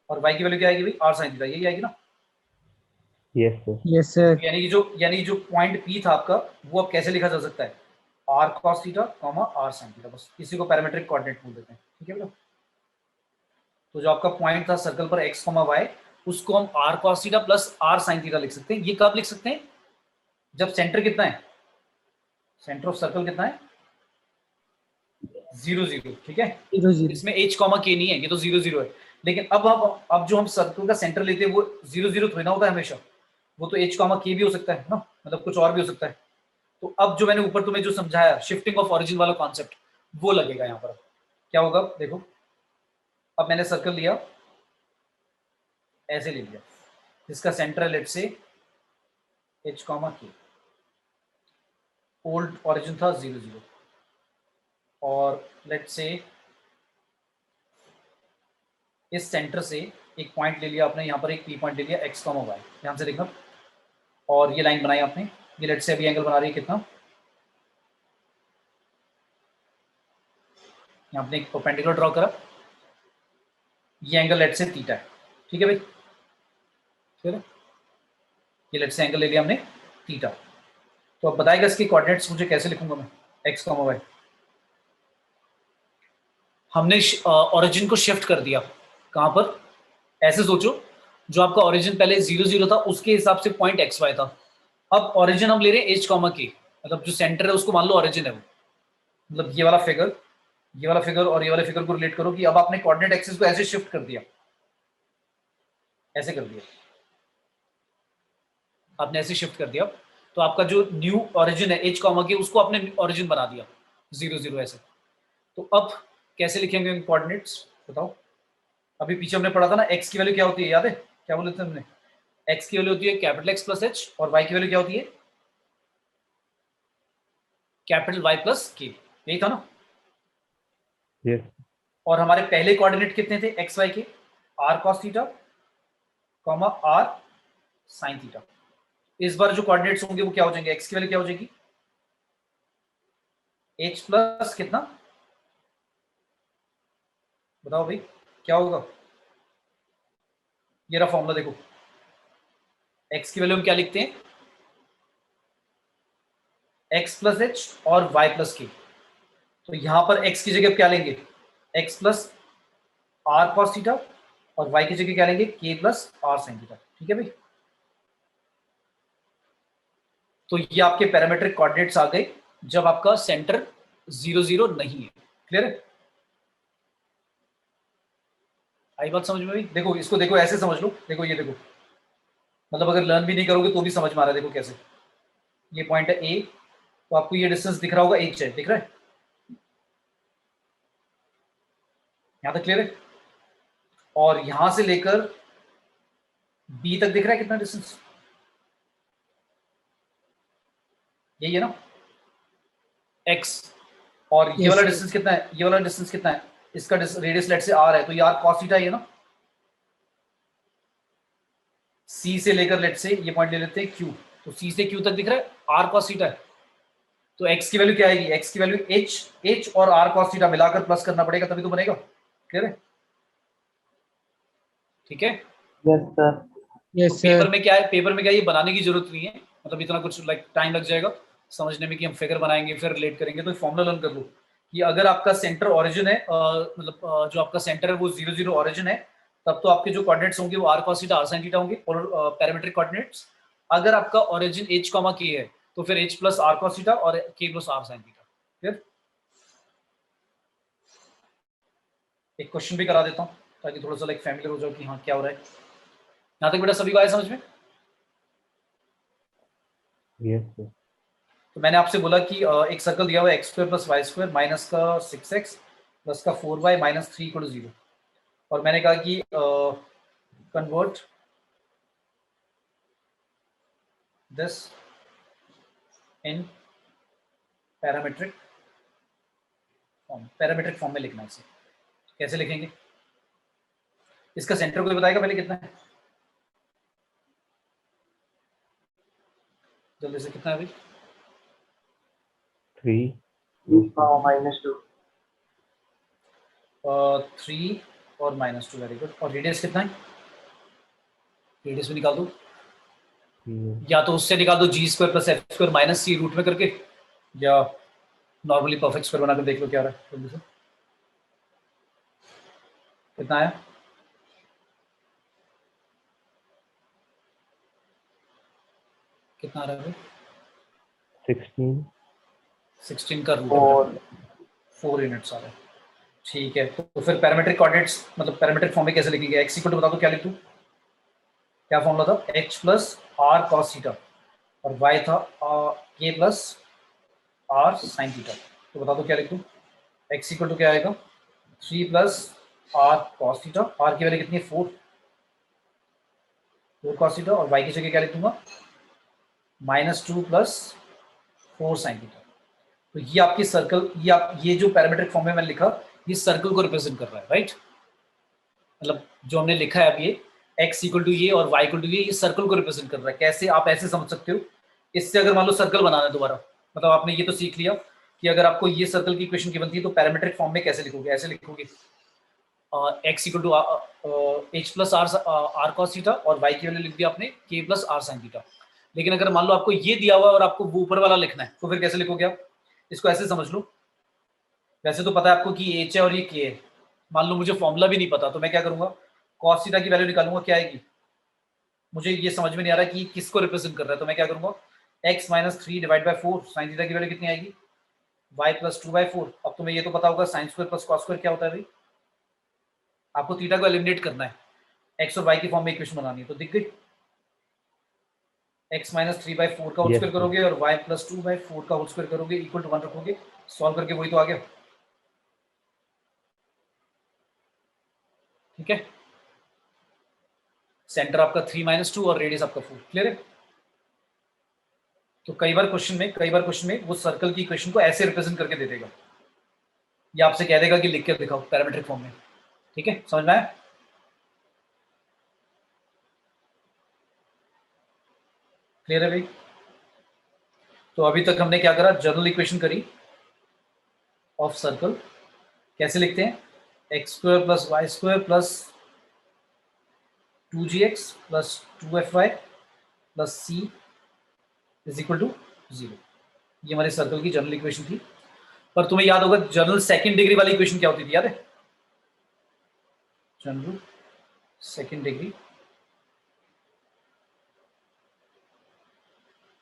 और y की वैल्यू क्या आएगी भाई, r sin थीटा, यही आएगी ना। yes sir Yes sir. यानी जो पॉइंट P था आपका, वो अब कैसे लिखा जा सकता है, r cos theta, r sin theta, बस इसी को पैरामीट्रिक कोऑर्डिनेट बोल देते हैं, ठीक है बेटा। तो जो आपका पॉइंट था सर्कल पर x, y, उसको हम r cos theta plus r sin theta लिख सकते हैं। ये कब लिख सकते हैं, जब सेंटर कितना है, सेंटर ऑफ सर्कल कितना है, 0 0, ठीक है, 0 0. इसमें h k नहीं है, ये तो 0 0 है। लेकिन अब जो हम सर्कल का सेंटर लेते हैं वो 0 0 थोड़ी ना होता है हमेशा, वो तो h k भी हो सकता है ना, मतलब कुछ और भी हो सकता है। तो अब जो मैंने ऊपर तुम्हें जो समझाया शिफ्टिंग ऑफ ओरिजिन वाला कॉन्सेप्ट, वो लगेगा यहाँ पर। क्या होगा देखो, अब मैंने सर्कल लिया, ऐसे ले लिया, जिसका सेंटर है लेट से h k, ओल्ड ओरिजिन था 0 0, और लेट्स से इस सेंटर से एक पॉइंट ले लिया आपने, यहाँ पर एक पी पॉइंट ले लिया एक्स कॉमा वाई, ध्यान से देखना, और ये लाइन बनाई आपने, ये लेट्स से अभी एंगल बना रही है कितना, यहाँ आपने एक परपेंडिकुलर ड्रॉ करा, ये एंगल लेट्स से थीटा है, ठीक है भाई, ठीक है, ये लेट्स से एंगल ले लिया हमने थीटा। तो अब बताएगा इसके कोऑर्डिनेट्स मुझे कैसे लिखूंगा मैं, एक्स कॉमा वाई। हमने ओरिजिन को शिफ्ट कर दिया, कहां पर, ऐसे सोचो जो आपका ओरिजिन पहले 0 0 था उसके हिसाब से पॉइंट एक्स वाई था, अब ओरिजिन हम ले रहे हैं एच कॉमा के, मतलब जो सेंटर है उसको मान लो ओरिजिन है वो, मतलब ये वाला फिगर और ये वाले फिगर को रिलेट करो कि अब आपने कोऑर्डिनेट एक्सिस को ऐसे शिफ्ट कर दिया, ऐसे कर दिया, आपने ऐसे शिफ्ट कर दिया, तो आपका जो न्यू ओरिजिन है एच कॉमा के उसको आपने ओरिजिन बना दिया 0 0 ऐसे। तो अब कैसे लिखेंगे कोऑर्डिनेट्स बताओ, अभी पीछे हमने पढ़ा था ना एक्स की वैल्यू क्या होती है, याद है क्या बोले थे हमने, एक्स की वैल्यू होती है कैपिटल एक्स प्लस एच, और वाई की वैल्यू क्या होती है कैपिटल वाई प्लस के, यही था ना। यस और हमारे पहले कोऑर्डिनेट कितने थे एक्स वाई के, R cos theta comma R sine theta. इस बार जो कोऑर्डिनेट्स होंगे वो क्या हो जाएंगे, एक्स की वैल्यू क्या हो जाएगी एच प्लस कितना, बताओ भाई क्या होगा, ये रहा फॉर्मूला देखो, एक्स की वैल्यू हम क्या लिखते हैं एक्स प्लस एच और वाई प्लस के, तो यहां पर एक्स की जगह क्या लेंगे X plus R cos theta, और वाई की जगह क्या लेंगे के प्लस आर साइन थीटा, ठीक है भाई। तो ये आपके पैरामीट्रिक कोऑर्डिनेट्स आ गए जब आपका सेंटर 0 0 नहीं है, क्लियर है, आई बात समझ में भाई। देखो इसको देखो ऐसे समझ लो, देखो ये देखो, मतलब अगर लर्न भी नहीं करोगे तो भी समझ में आ रहा है, देखो कैसे, ये पॉइंट है ए, तो आपको ये डिस्टेंस दिख रहा होगा एच है, दिख रहा है यहां तक, क्लियर है, और यहां से लेकर बी तक दिख रहा है कितना डिस्टेंस, यही है ना एक्स, और ये वाला डिस्टेंस कितना है, ये वाला डिस्टेंस कितना है, इसका रेडियस लेट से आर है, तो ये आर कॉस थीटा है ना, सी से लेकर लेट से ये पॉइंट ले लेते हैं क्यू, तो सी से क्यू तक दिख रहा है आर कॉस थीटा है, तो एक्स की वैल्यू क्या आएगी, एक्स की वैल्यू एच और आर कॉस थीटा मिलाकर प्लस करना पड़ेगा तभी तो बनेगा, क्लियर है, ठीक है। Yes sir. Yes paper sir. में क्या है, पेपर में क्या ये बनाने की जरूरत नहीं है, मतलब इतना कुछ लाइक टाइम लग जाएगा समझने में कि हम फिगर बनाएंगे फिर रिलेट करेंगे, तो फॉर्मूला लर्न कर लो कि अगर आपका सेंटर ओरिजिन है, मतलब जो आपका सेंटर है वो 0 0 ओरिजिन है, तब तो आपके जो कोऑर्डिनेट्स होंगे वो R cos theta R sine theta होंगे, और पैरामीट्रिक कोऑर्डिनेट्स अगर आपका ओरिजिन एच कॉमा के है तो फिर H plus R cos theta और K plus R sine theta. फिर एक क्वेश्चन भी करा देता हूँ ताकि थोड़ा सा लाइक फैमिलियर हो जाओ कि हाँ क्या हो रहा है, यहाँ तक बेटा सभी को आया समझ में। Yes sir. तो मैंने आपसे बोला कि एक सर्कल दिया हुआ है X square plus Y square minus का 6x प्लस का 4y माइनस 3 इक्वल टू 0, और मैंने कहा कि convert this in parametric form में लिखना है इसे, कैसे लिखेंगे, इसका सेंटर कोई बताएगा पहले कितना है, जल्दी से कितना है भाई, 3 -2 3 और -2, वेरी गुड, और रेडियस कितना है, रेडियस भी निकाल दो, या तो उससे निकाल दो G square plus F square minus C root में करके, या नॉर्मली परफेक्ट स्क्वायर बनाकर देख लो क्या आ रहा है जल्दी से, कितना आया, कितना आ रहा है 16 का रूट 4 यूनिट्स आ रहा है, ठीक है। तो फिर पैरामीट्रिक कोऑर्डिनेट्स मतलब पैरामीट्रिक फॉर्म में कैसे लिखेंगे, एक्स इक्वल टू बता दो क्या लिख दूं, क्या फॉर्मूला था H plus R cos theta, और वाई था K plus R sine theta, तो बता दो क्या लिख दूं, एक्स इक्वल टू क्या आएगा 3 plus R cos theta, R की वैल्यू कितनी है 4 कॉस थीटा, और वाई की जगह क्या लिख दूंगा -2 प्लस 4 sin थीटा। तो ये आपकी सर्कल, ये जो पैरामीट्रिक फॉर्म में मैंने लिखा, ये सर्कल को रिप्रेजेंट कर रहा है, राइट। मतलब जो हमने लिखा है अब ये x इक्वल टू ये और y इक्वल टू ये सर्कल को रिप्रेजेंट कर रहा है। कैसे, आप ऐसे समझ सकते हो, इससे अगर मान लो सर्कल बनाना है दोबारा, मतलब आपने ये तो सीख लिया कि अगर आपको ये सर्कल की इक्वेशन गिवन थी तो पैरामीट्रिक फॉर्म में कैसे लिखोगे, ऐसे लिखोगे x equal to h plus R cos theta और y की वैल्यू लिख दिया आपने k plus R sine theta. लेकिन अगर मान लो आपको ये दिया हुआ है और आपको वो ऊपर वाला लिखना है तो फिर कैसे लिखोगे आप, इसको ऐसे समझ लो। वैसे तो पता है आपको कि h है और ये k है, मान लो मुझे फॉर्मूला भी नहीं पता तो मैं क्या करूंगा, कॉस थीटा की वैल्यू निकालूंगा, क्या आएगी, मुझे ये समझ में नहीं आ रहा कि किसको रिप्रेजेंट कर रहा है, तो मैं क्या करूंगा, x minus 3 divide by 4, sine theta की वैल्यू कितनी आएगी, y प्लस 2/4। अब तुम्हें ये तो पता होगा sine square plus cos square क्या होता है भाई, आपको थीटा को एलिमिनेट करना है, x और y की फॉर्म में इक्वेशन बनानी है, तो दिख गई, x माइनस 3/4 का होल स्क्वायर करोगे और y प्लस 2/4 का होल स्क्वायर करोगे, इक्वल टू 1 रखोगे, सॉल्व करके वही तो आ गया, ठीक है। सेंटर आपका 3 - 2 और रेडियस आपका 4, क्लियर है। तो कई बार क्वेश्चन में वो सर्कल की इक्वेशन को ऐसे रिप्रेजेंट करके दे देगा, या आपसे कह देगा कि लिख के दिखाओ पैरामीट्रिक फॉर्म में, ठीक है, समझ में आया। क्लियर है भाई। तो अभी तक हमने क्या करा, जनरल इक्वेशन करी ऑफ सर्कल, कैसे लिखते हैं, X square plus Y square plus 2gx plus 2fy plus c is equal to 0। ये हमारे सर्कल की जनरल इक्वेशन थी। पर तुम्हें याद होगा जनरल सेकंड डिग्री वाली इक्वेशन क्या होती थी, याद है, जनरल सेकंड डिग्री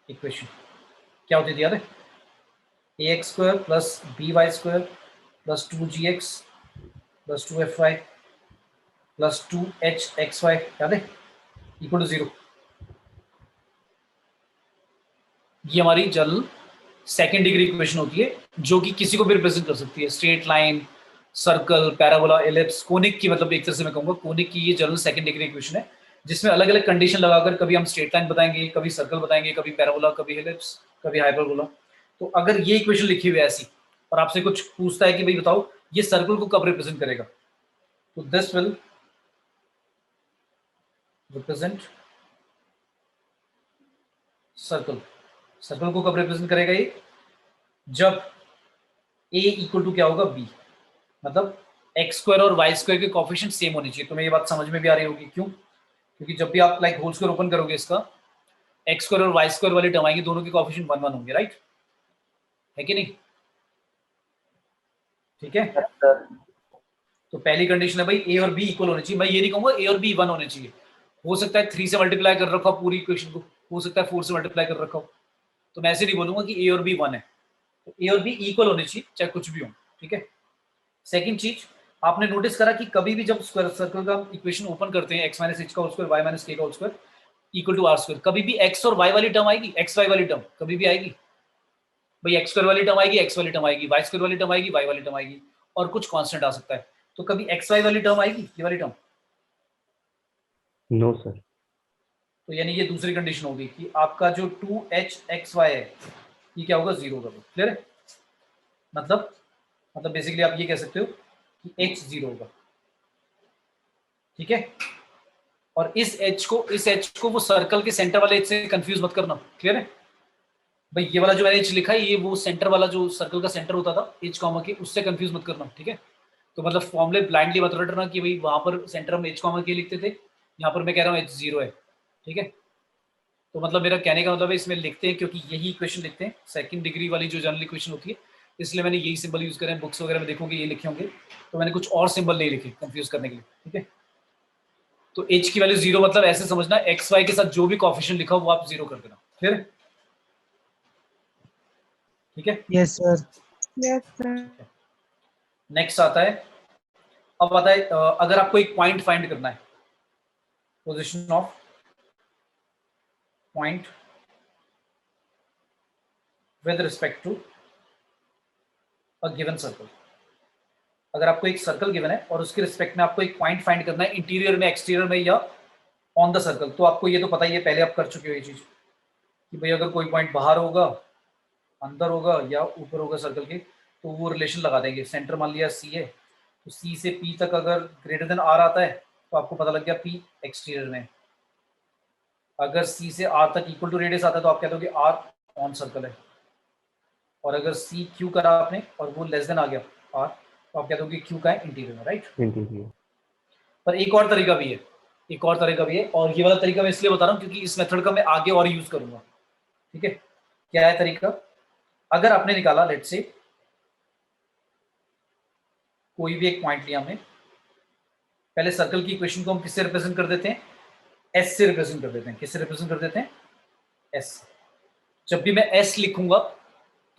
इक्वेशन क्या होती थी, याद है, ax square plus by square plus 2gx plus 2fy plus 2hxy, याद है, इक्वल टू 0। ये हमारी जनरल सेकंड डिग्री इक्वेशन होती है, जो कि किसी को भी रिप्रेजेंट कर सकती है, straight line, circle, parabola, ellipse, conic की, मतलब एक तरह से मैं कहूंगा कोनिक की ये जनरल सेकंड डिग्री इक्वेशन है, जिसमें अलग अलग कंडीशन लगाकर कभी हम स्ट्रेट लाइन बताएंगे, कभी सर्कल बताएंगे, कभी पैराबोला, कभी एलिप्स, कभी हाइपरबोला। तो अगर ये इक्वेशन लिखी हुई है ऐसी और आपसे कुछ पूछता है कि भाई बताओ ये सर्कल को कब रिप्रेजेंट करेगा, तो this will represent circle. Circle को कब रिप्रेजेंट करेगा ये, जब a इक्वल टू क्या होगा, b, मतलब एक्स स्क्वायर और वाई स्क्वायर के कोफिशिएंट सेम होने चाहिए। तुम्हें ये बात समझ में भी आ रही होगी, क्यों, क्योंकि जब भी आप लाइक होल स्क्वायर ओपन करोगे इसका, एक्स स्क्वायर और वाई स्क्वायर वाली टर्म आएंगी, दोनों के कोफिशिएंट 1 1 होंगे, राइट, है कि नहीं, ठीक है। तो पहली कंडीशन है भाई a और b इक्वल होने चाहिए। मैं ये नहीं कहूंगा a और b 1 होने चाहिए, हो सकता है 3 से मल्टीप्लाई कर रखा हो पूरी इक्वेशन को, हो सकता है 4 से मल्टीप्लाई कर रखा हो, तो मैं ऐसे नहीं बोलूंगा कि a और b 1 है, तो a और b इक्वल होने चाहिए चाहे कुछ भी हो, ठीक है। सेकंड चीज, आपने नोटिस करा कि कभी भी जब स्क्वायर सर्कल का इक्वेशन ओपन करते हैं, x माइनस h का whole square y minus k का whole square equal to R square, कभी भी x और y वाली टर्म आएगी, x y वाली टर्म कभी भी आएगी भाई, x स्क्वायर वाली टर्म आएगी, x वाली टर्म आएगी, y स्क्वायर वाली टर्म आएगी, y वाली टर्म आएगी, और कुछ कांस्टेंट आ सकता है। तो कभी x y वाली टर्म आएगी, ये वाली टर्म, नो सर। तो यानी ये दूसरी कंडीशन होगी कि आपका जो 2hxy है ये क्या होगा, 0 होगा, क्लियर है। मतलब बेसिकली आप ये कह सकते हो कि h 0 होगा, ठीक है। और इस h को वो सर्कल के सेंटर वाले h से कंफ्यूज मत करना, क्लियर है भाई। ये वाला जो मैंने h लिखा है ये वो सेंटर वाला जो सर्कल का सेंटर होता था h कॉमा के, उससे कंफ्यूज मत करना, ठीक है। तो मतलब फॉर्मूले ब्लाइंडली मत रटना कि भाई वहां पर सेंटर हम h कॉमा के लिखते थे, यहाँ पर मैं कह रहा हूँ h 0 है, ठीक है। तो मतलब मेरा कहने का मतलब है इसमें लिखते हैं क्योंकि यही इक्वेशन लिखते हैं सेकंड डिग्री वाली जो जनरल इक्वेशन होती है, इसलिए मैंने यही सिंबल यूज करे हैं। बुक्स वगैरह में देखोगे ये लिखे होंगे, तो मैंने कुछ और सिंबल नहीं लिखे कंफ्यूज करने के लिए, ठीक है। तो h की वैल्यू 0 मतलब ऐसे समझना एक्स वाई के साथ जो भी कोफिशिएंट लिखा हो वो आप 0 कर देना, फिर ठीक है। Yes sir. Yes sir. Next आता है, अब आता है अगर आपको एक पॉइंट फाइंड करना है, position of point with respect to a given circle. अगर आपको एक सर्कल गिवन है और उसके रिस्पेक्ट में आपको एक पॉइंट फाइंड करना है, इंटीरियर में, एक्सटीरियर में, या ऑन द सर्कल, तो आपको ये तो पता ही है, पहले आप कर चुके हो ये चीज कि भाई अगर कोई पॉइंट बाहर होगा अंदर होगा या ऊपर होगा सर्कल के, तो वो रिलेशन लगा देंगे। सेंटर मान लिया सी है, तो सी से पी तक अगर ग्रेटर देन आर आता है तो आपको पता लग गया पी एक्सटीरियर में। अगर सी से आर तक इक्वल टू रेडियस आता है तो आप कहते हो कि आर ऑन सर्कल है। और अगर सी क्यू करा आपने और वो लेस देन आ गया आर, तो आप कहते हो कि क्यू का है इंटीरियर में, राइट। इंटीरियर। पर एक और तरीका भी है, एक और तरीका भी है, और ये वाला तरीका मैं इसलिए बता रहा हूँ क्योंकि इस मेथड का मैं आगे और यूज करूंगा, ठीक है। क्या है तरीका? अगर आपने निकाला लेट से कोई भी एक पॉइंट लिया हमने, पहले सर्कल की इक्वेशन को हम किससे रिप्रेजेंट कर देते हैं? एस से रिप्रेजेंट कर देते हैं। किससे रिप्रेजेंट कर देते हैं? एस। जब भी मैं एस लिखूंगा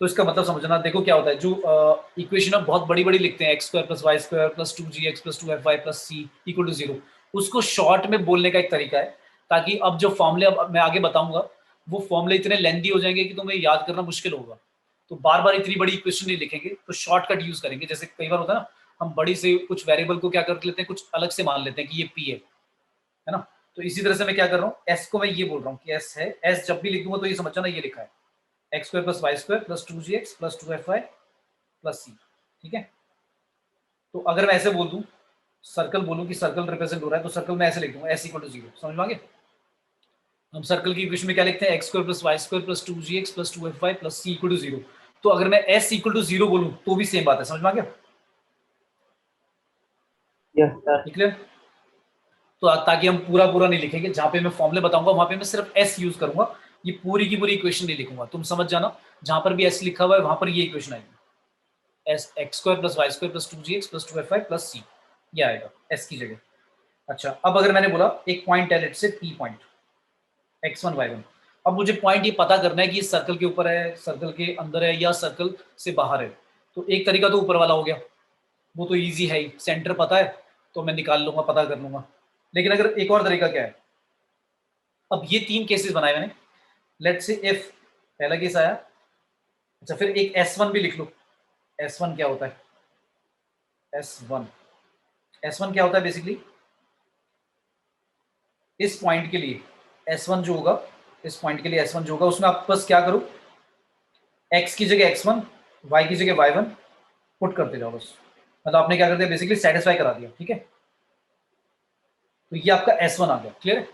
तो इसका मतलब समझना, देखो क्या होता है, जो इक्वेशन हम बहुत बड़ी बड़ी लिखते हैं, X square plus Y square plus 2gx plus 2fy plus C equal to 0, उसको शॉर्ट में बोलने का एक तरीका है, ताकि अब जो फॉर्मूले अब मैं आगे बताऊंगा वो फॉर्मूले इतने लेंथी हो जाएंगे कि तुम्हें याद करना मुश्किल होगा। तो बार बार इतनी बड़ी इक्वेशन नहीं लिखेंगे, तो शॉर्टकट यूज करेंगे। जैसे कई बार होता है ना, हम बड़ी से कुछ वेरिएबल को क्या कर लेते हैं, कुछ अलग से मान लेते हैं कि ये पी है ना। तो इसी तरह से मैं क्या कर रहा हूँ, एस को मैं ये बोल रहा हूँ कि एस है। एस जब भी लिखूंगा तो ये समझ जाना ये लिखा है X square plus Y square plus 2gx plus 2fy plus C, ठीक है। तो अगर मैं ऐसे बोल दूं, सर्कल बोलूं कि सर्कल रिप्रेजेंट हो रहा है, तो सर्कल में ऐसे लिख दूंगा एस इक्वल टू 0। समझ में आ गया? हम सर्कल की इक्वेशन में क्या लिखते हैं, X square plus Y square plus 2gx plus 2fy plus C equal to 0। तो अगर मैं एस इक्वल टू 0 बोलूं तो भी सेम बात है। समझ में आ गया? Yes sir. क्लियर? तो ताकि हम पूरा पूरा नहीं लिखेंगे, जहां पे मैं फॉर्मूले बताऊंगा वहां पे मैं सिर्फ एस यूज करूंगा, ये पूरी की पूरी इक्वेशन नहीं लिखूंगा। तुम समझ जाना, जहां पर भी एस लिखा हुआ है वहां पर ये इक्वेशन आएगी, S X square plus Y square plus 2gx plus 2fy plus C, ये आएगा एस की जगह। अच्छा, अब अगर मैंने बोला एक पॉइंट है लेट से पी पॉइंट x1 y1, अब मुझे पॉइंट ये पता करना है कि ये सर्कल के ऊपर है, सर्कल के अंदर है या सर्कल से बाहर है। तो एक तरीका तो ऊपर वाला हो गया, वो तो इजी है ही, सेंटर पता है तो मैं निकाल लूंगा, पता कर लूंगा। लेकिन अगर एक और तरीका क्या है, अब ये 3 केसेस बनाए मैंने, लेट से इफ पहला केस आया, अच्छा फिर एक S1 भी लिख लो। S1 क्या होता है? S1 क्या होता है बेसिकली, इस पॉइंट के लिए S1 जो होगा, इस पॉइंट के लिए S1 जो होगा, उसमें आप बस क्या करो, x की जगह x1, y की जगह y1 पुट करते जाओ बस। मतलब आपने क्या कर दिया, बेसिकली सेटिस्फाई करा दिया, ठीक है। तो ये आपका S1 आ गया। क्लियर है?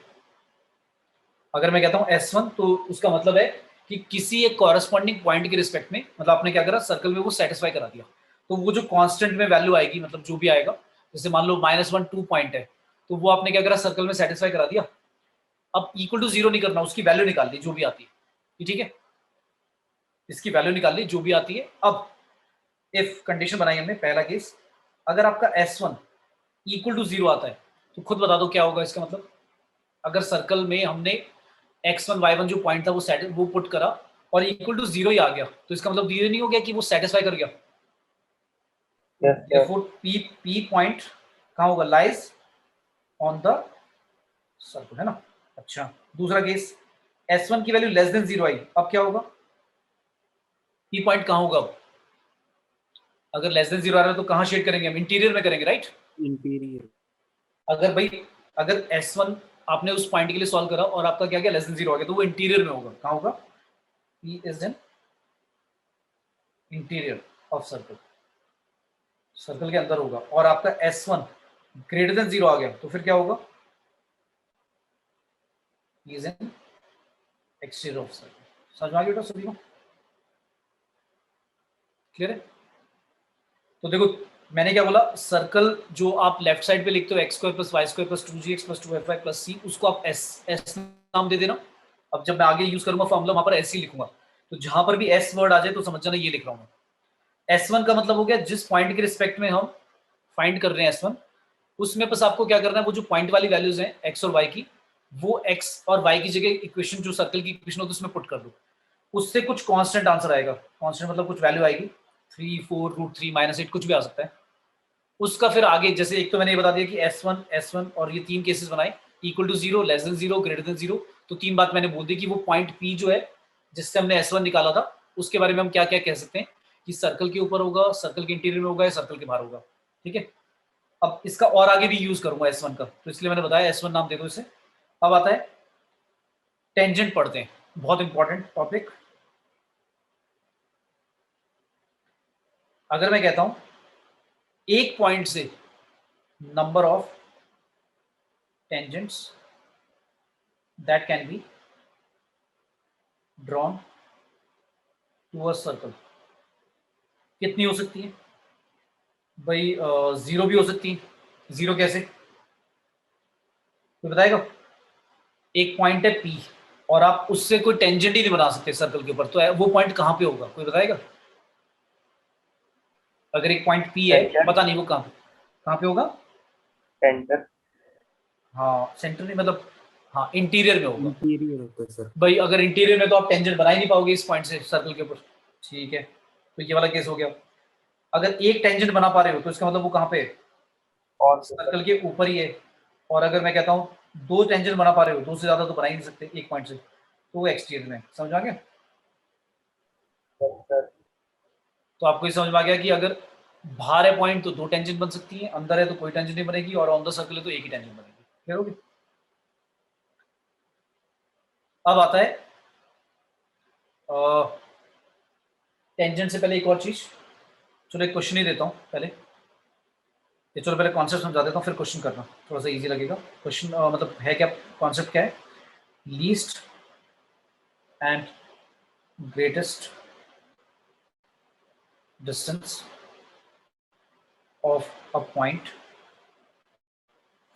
अगर मैं कहता हूं S1 तो उसका मतलब है कि किसी एक कॉरेस्पॉन्डिंग पॉइंट के रिस्पेक्ट में, मतलब आपने क्या करा, सर्कल में वो सेटिस्फाई करा दिया। तो वो जो कांस्टेंट में वैल्यू आएगी, मतलब जो भी आएगा, जैसे मान लो -1 2 पॉइंट है, तो वो आपने क्या करा, सर्कल में सेटिस्फाई करा दिया। अब इक्वल टू 0 नहीं करना, उसकी वैल्यू निकाल ली जो भी आती है, ठीक है। इसकी वैल्यू निकाल ली जो भी आती है। अब इफ कंडीशन बनाई हमने, पहला केस, अगर आपका S1 इक्वल टू 0 आता है तो खुद बता दो क्या होगा इसका मतलब। अगर सर्कल में हमने x1 y1 जो पॉइंट था वो पुट करा और इक्वल टू 0 ही आ गया, तो इसका मतलब ये नहीं हो गया कि वो सेटिस्फाई कर गया। Yes sir. Therefore, P point कहाँ होगा, लाइज ऑन द सर्कल, है ना। अच्छा, दूसरा केस, S1 की वैल्यू लेस देन 0 आई, अब क्या होगा, P पॉइंट कहाँ होगा अब? अगर लेस देन 0 आ रहा है तो कहाँ शेड करेंगे हम, इंटीरियर में करेंगे, राइट। इंटीरियर। अगर भाई अगर S1 आपने उस पॉइंट के लिए सॉल्व करा और आपका क्या क्या लेस देन 0 आ गया, तो वो इंटीरियर में होगा। कहाँ होगा? P is in interior of circle, circle के अंदर होगा। और आपका S1 ग्रेटर देन 0 आ गया तो फिर क्या होगा, P is in exterior of circle. समझ में आ गया सभी को? क्लियर है? तो देखो मैंने क्या बोला, सर्कल जो आप लेफ्ट साइड पे लिखते हो X square plus Y square plus 2gx plus 2fy plus C, उसको आप एस नाम दे देना। अब जब मैं आगे यूज करूंगा फॉर्मूला, वहां पर एस ही लिखूंगा। तो जहां पर भी एस वर्ड आ जाए तो समझ जाना ये लिख रहा हूं मैं। S1 का मतलब हो गया जिस पॉइंट के रिस्पेक्ट में हम फाइंड कर रहे हैं S1, उसमें बस आपको क्या करना है, वो जो पॉइंट वाली वैल्यूज हैं एक्स और वाई की, वो एक्स और वाई की जगह इक्वेशन जो सर्कल की इक्वेशन होती है उसमें पुट कर दो। उससे कुछ कांस्टेंट आंसर आएगा, कांस्टेंट मतलब कुछ वैल्यू आएगी, 3 4 √3 -8 कुछ भी आ सकता है। उसका फिर आगे, जैसे एक तो मैंने ये बता दिया कि S1 और ये 3 केसेस बनाए, equal to 0, less than 0, greater than 0। तो 3 बात मैंने बोल दी कि वो पॉइंट P जो है जिससे हमने S1 निकाला था, उसके बारे में हम क्या क्या कह सकते हैं कि सर्कल के ऊपर होगा, सर्कल के इंटीरियर में होगा या सर्कल के बाहर होगा, ठीक है। अब इसका और आगे भी यूज करूंगा S1 का, तो इसलिए मैंने बताया S1 नाम दे दो इसे। अब आता है टेंजेंट, पढ़ते हैं, बहुत इंपॉर्टेंट टॉपिक। अगर मैं कहता हूं एक पॉइंट से number of tangents that can be drawn to a circle, कितनी हो सकती है भाई? 0 भी हो सकती है। 0 कैसे, कोई बताएगा? एक पॉइंट है P और आप उससे कोई टेंजेंट ही नहीं बना सकते सर्कल के ऊपर, तो वो पॉइंट कहां पे होगा, कोई बताएगा? अगर एक पॉइंट P है, Tangent. पता नहीं वो कहां पे होगा। सेंटर। हाँ सेंटर नहीं, मतलब हाँ इंटीरियर में होगा। इंटीरियर होता है सर। भाई अगर इंटीरियर में तो आप टेंजेंट बना ही नहीं पाओगे इस पॉइंट से सर्कल के ऊपर, ठीक है, तो ये वाला केस हो गया। अगर एक टेंजेंट बना पा रहे हो तो इसका मतलब वो कहां पे है, और सर्कल के ऊपर ही है। और अगर मैं कहता हूँ 2 टेंजेंट बना पा रहे हो, 2 से ज्यादा तो बना ही नहीं सकते एक पॉइंट से, तो वो एक्सटीरियर में। समझ आ गया? सर। तो आपको ये समझ में आ गया कि अगर बाहर है पॉइंट तो 2 टेंजेंट बन सकती है, अंदर है तो कोई टेंजेंट नहीं बनेगी, और ऑन द सर्कल है तो एक ही टेंजेंट बनेगी। क्लियर हो गया? अब आता है टेंजेंट से पहले एक और चीज, चलो एक क्वेश्चन ही देता हूँ पहले। ये चलो पहले कॉन्सेप्ट समझा देता हूँ, फिर क्वेश्चन करना थोड़ा सा इजी लगेगा। क्वेश्चन मतलब है क्या, कॉन्सेप्ट क्या है? Least and greatest distance of a point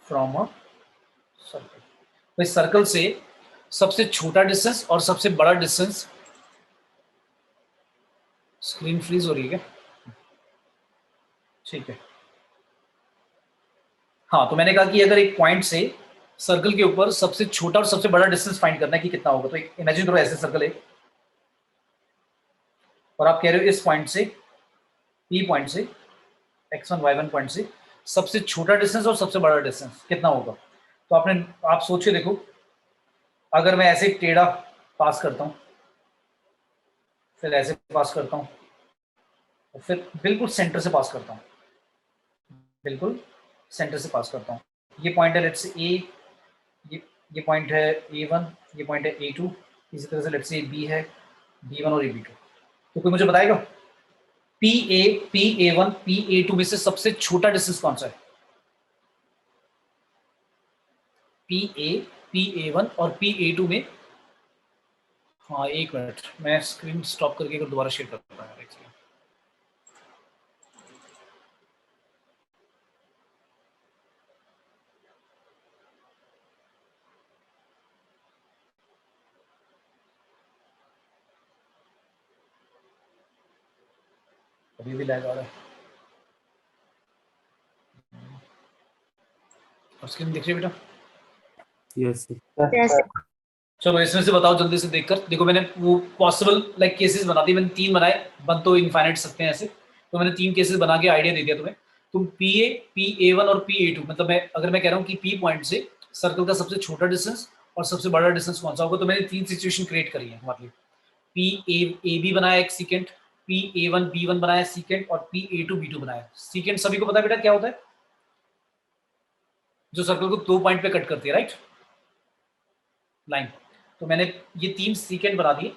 from a circle. भाई सर्कल से सबसे छोटा डिस्टेंस और सबसे बड़ा डिस्टेंस। स्क्रीन फ्रीज हो रही है क्या? ठीक है। हाँ तो मैंने कहा कि अगर एक पॉइंट से सर्कल के ऊपर सबसे छोटा और सबसे बड़ा डिस्टेंस फाइंड करना है कि कितना होगा, तो एक इमेजिन करो ऐसे सर्कल है और आप कह रहे हो इस पॉइंट से, P पॉइंट से, x1 y1 पॉइंट से सबसे छोटा डिस्टेंस और सबसे बड़ा डिस्टेंस कितना होगा। तो आप सोच के देखो, अगर मैं ऐसे टेढ़ा पास करता हूँ, फिर ऐसे पास करता हूँ, और फिर बिल्कुल सेंटर से पास करता हूँ, बिल्कुल सेंटर से पास करता हूँ। ये पॉइंट है लेट्स से A, ये पॉइंट है A1, ये पॉइंट है A2, इसी तरह से लेट्स से B है, B1 और B2। तो कोई मुझे बताएगा PA1 PA2 में से सबसे छोटा डिस्टेंस कौन सा है? PA1 और PA2 में, हाँ एक मिनट मैं स्क्रीन स्टॉप करके अगर दोबारा शेयर करता हूँ यार, अभी भी लैग आ रहा है। और स्क्रीन दिख रही है बेटा? Yes sir. Yes sir. चलो इसमें से बताओ जल्दी से देखकर। देखो मैंने वो पॉसिबल लाइक केसेस बना दिए, मैंने 3 बनाए, बन तो इनफाइनाइट सकते हैं ऐसे, तो मैंने 3 केसेस बना के आइडिया दे दिया तुम्हें। तुम PA1 और PA2, मतलब अगर मैं कह रहा हूँ कि P पॉइंट से सर्कल का सबसे छोटा डिस्टेंस और सबसे बड़ा डिस्टेंस कौन सा होगा, तो मैंने 3 सिचुएशन क्रिएट करी है हमारे लिए। PA बनाया एक सीकेंट, PA1 B1 बनाया सीकेंट, और PA2 B2 बनाया सीकेंट। सभी को पता है बेटा क्या होता है? जो सर्कल को 2 पॉइंट पे कट करती है, राइट, लाइन। तो मैंने ये 3 सीकेंट बना दिए।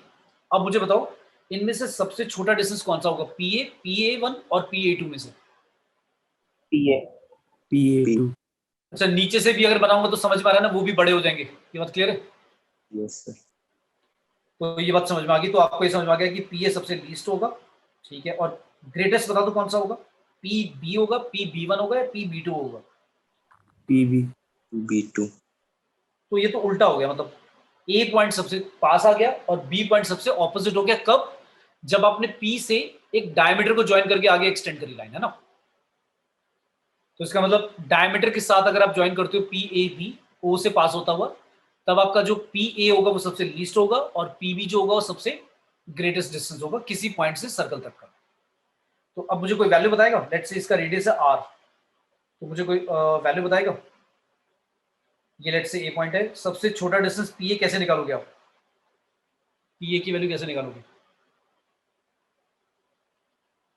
अब मुझे बताओ इनमें से सबसे छोटा डिस्टेंस कौन सा होगा, PA1 और PA2 में से? PA। PA2। अच्छा नीचे से भी अगर बनाऊंगा तो समझ में आ रहा है ना, वो भी बड़े हो जाएंगे। ये बात क्लियर है? Yes sir. तो ये बात समझ में आ गई। तो आपको ये समझ में आ गया कि PA सबसे लीस्ट होगा, ठीक है, और ग्रेटेस्ट बता दो कौन सा होगा? PB होगा, PB1 होगा या PB2 होगा? B2। तो ये तो उल्टा हो गया, मतलब A पॉइंट सबसे पास आ गया और B पॉइंट सबसे ऑपोजिट हो गया। कब? जब आपने P से एक डायमीटर को ज्वाइन करके आगे एक्सटेंड करी लाइन, है ना। तो इसका मतलब डायमीटर के साथ अगर आप ज्वाइन करते हो PAB O से पास होता हुआ, तब आपका जो PA होगा वो सबसे लीस्ट होगा और PB जो होगा वो सबसे ग्रेटेस्ट डिस्टेंस होगा किसी पॉइंट से सर्कल तक का। तो अब मुझे कोई वैल्यू बताएगा, लेट्स से इसका रेडियस है R, तो मुझे कोई वैल्यू बताएगा। ये लेट्स से A पॉइंट है, सबसे छोटा डिस्टेंस PA कैसे निकालोगे आप? PA की वैल्यू कैसे निकालोगे?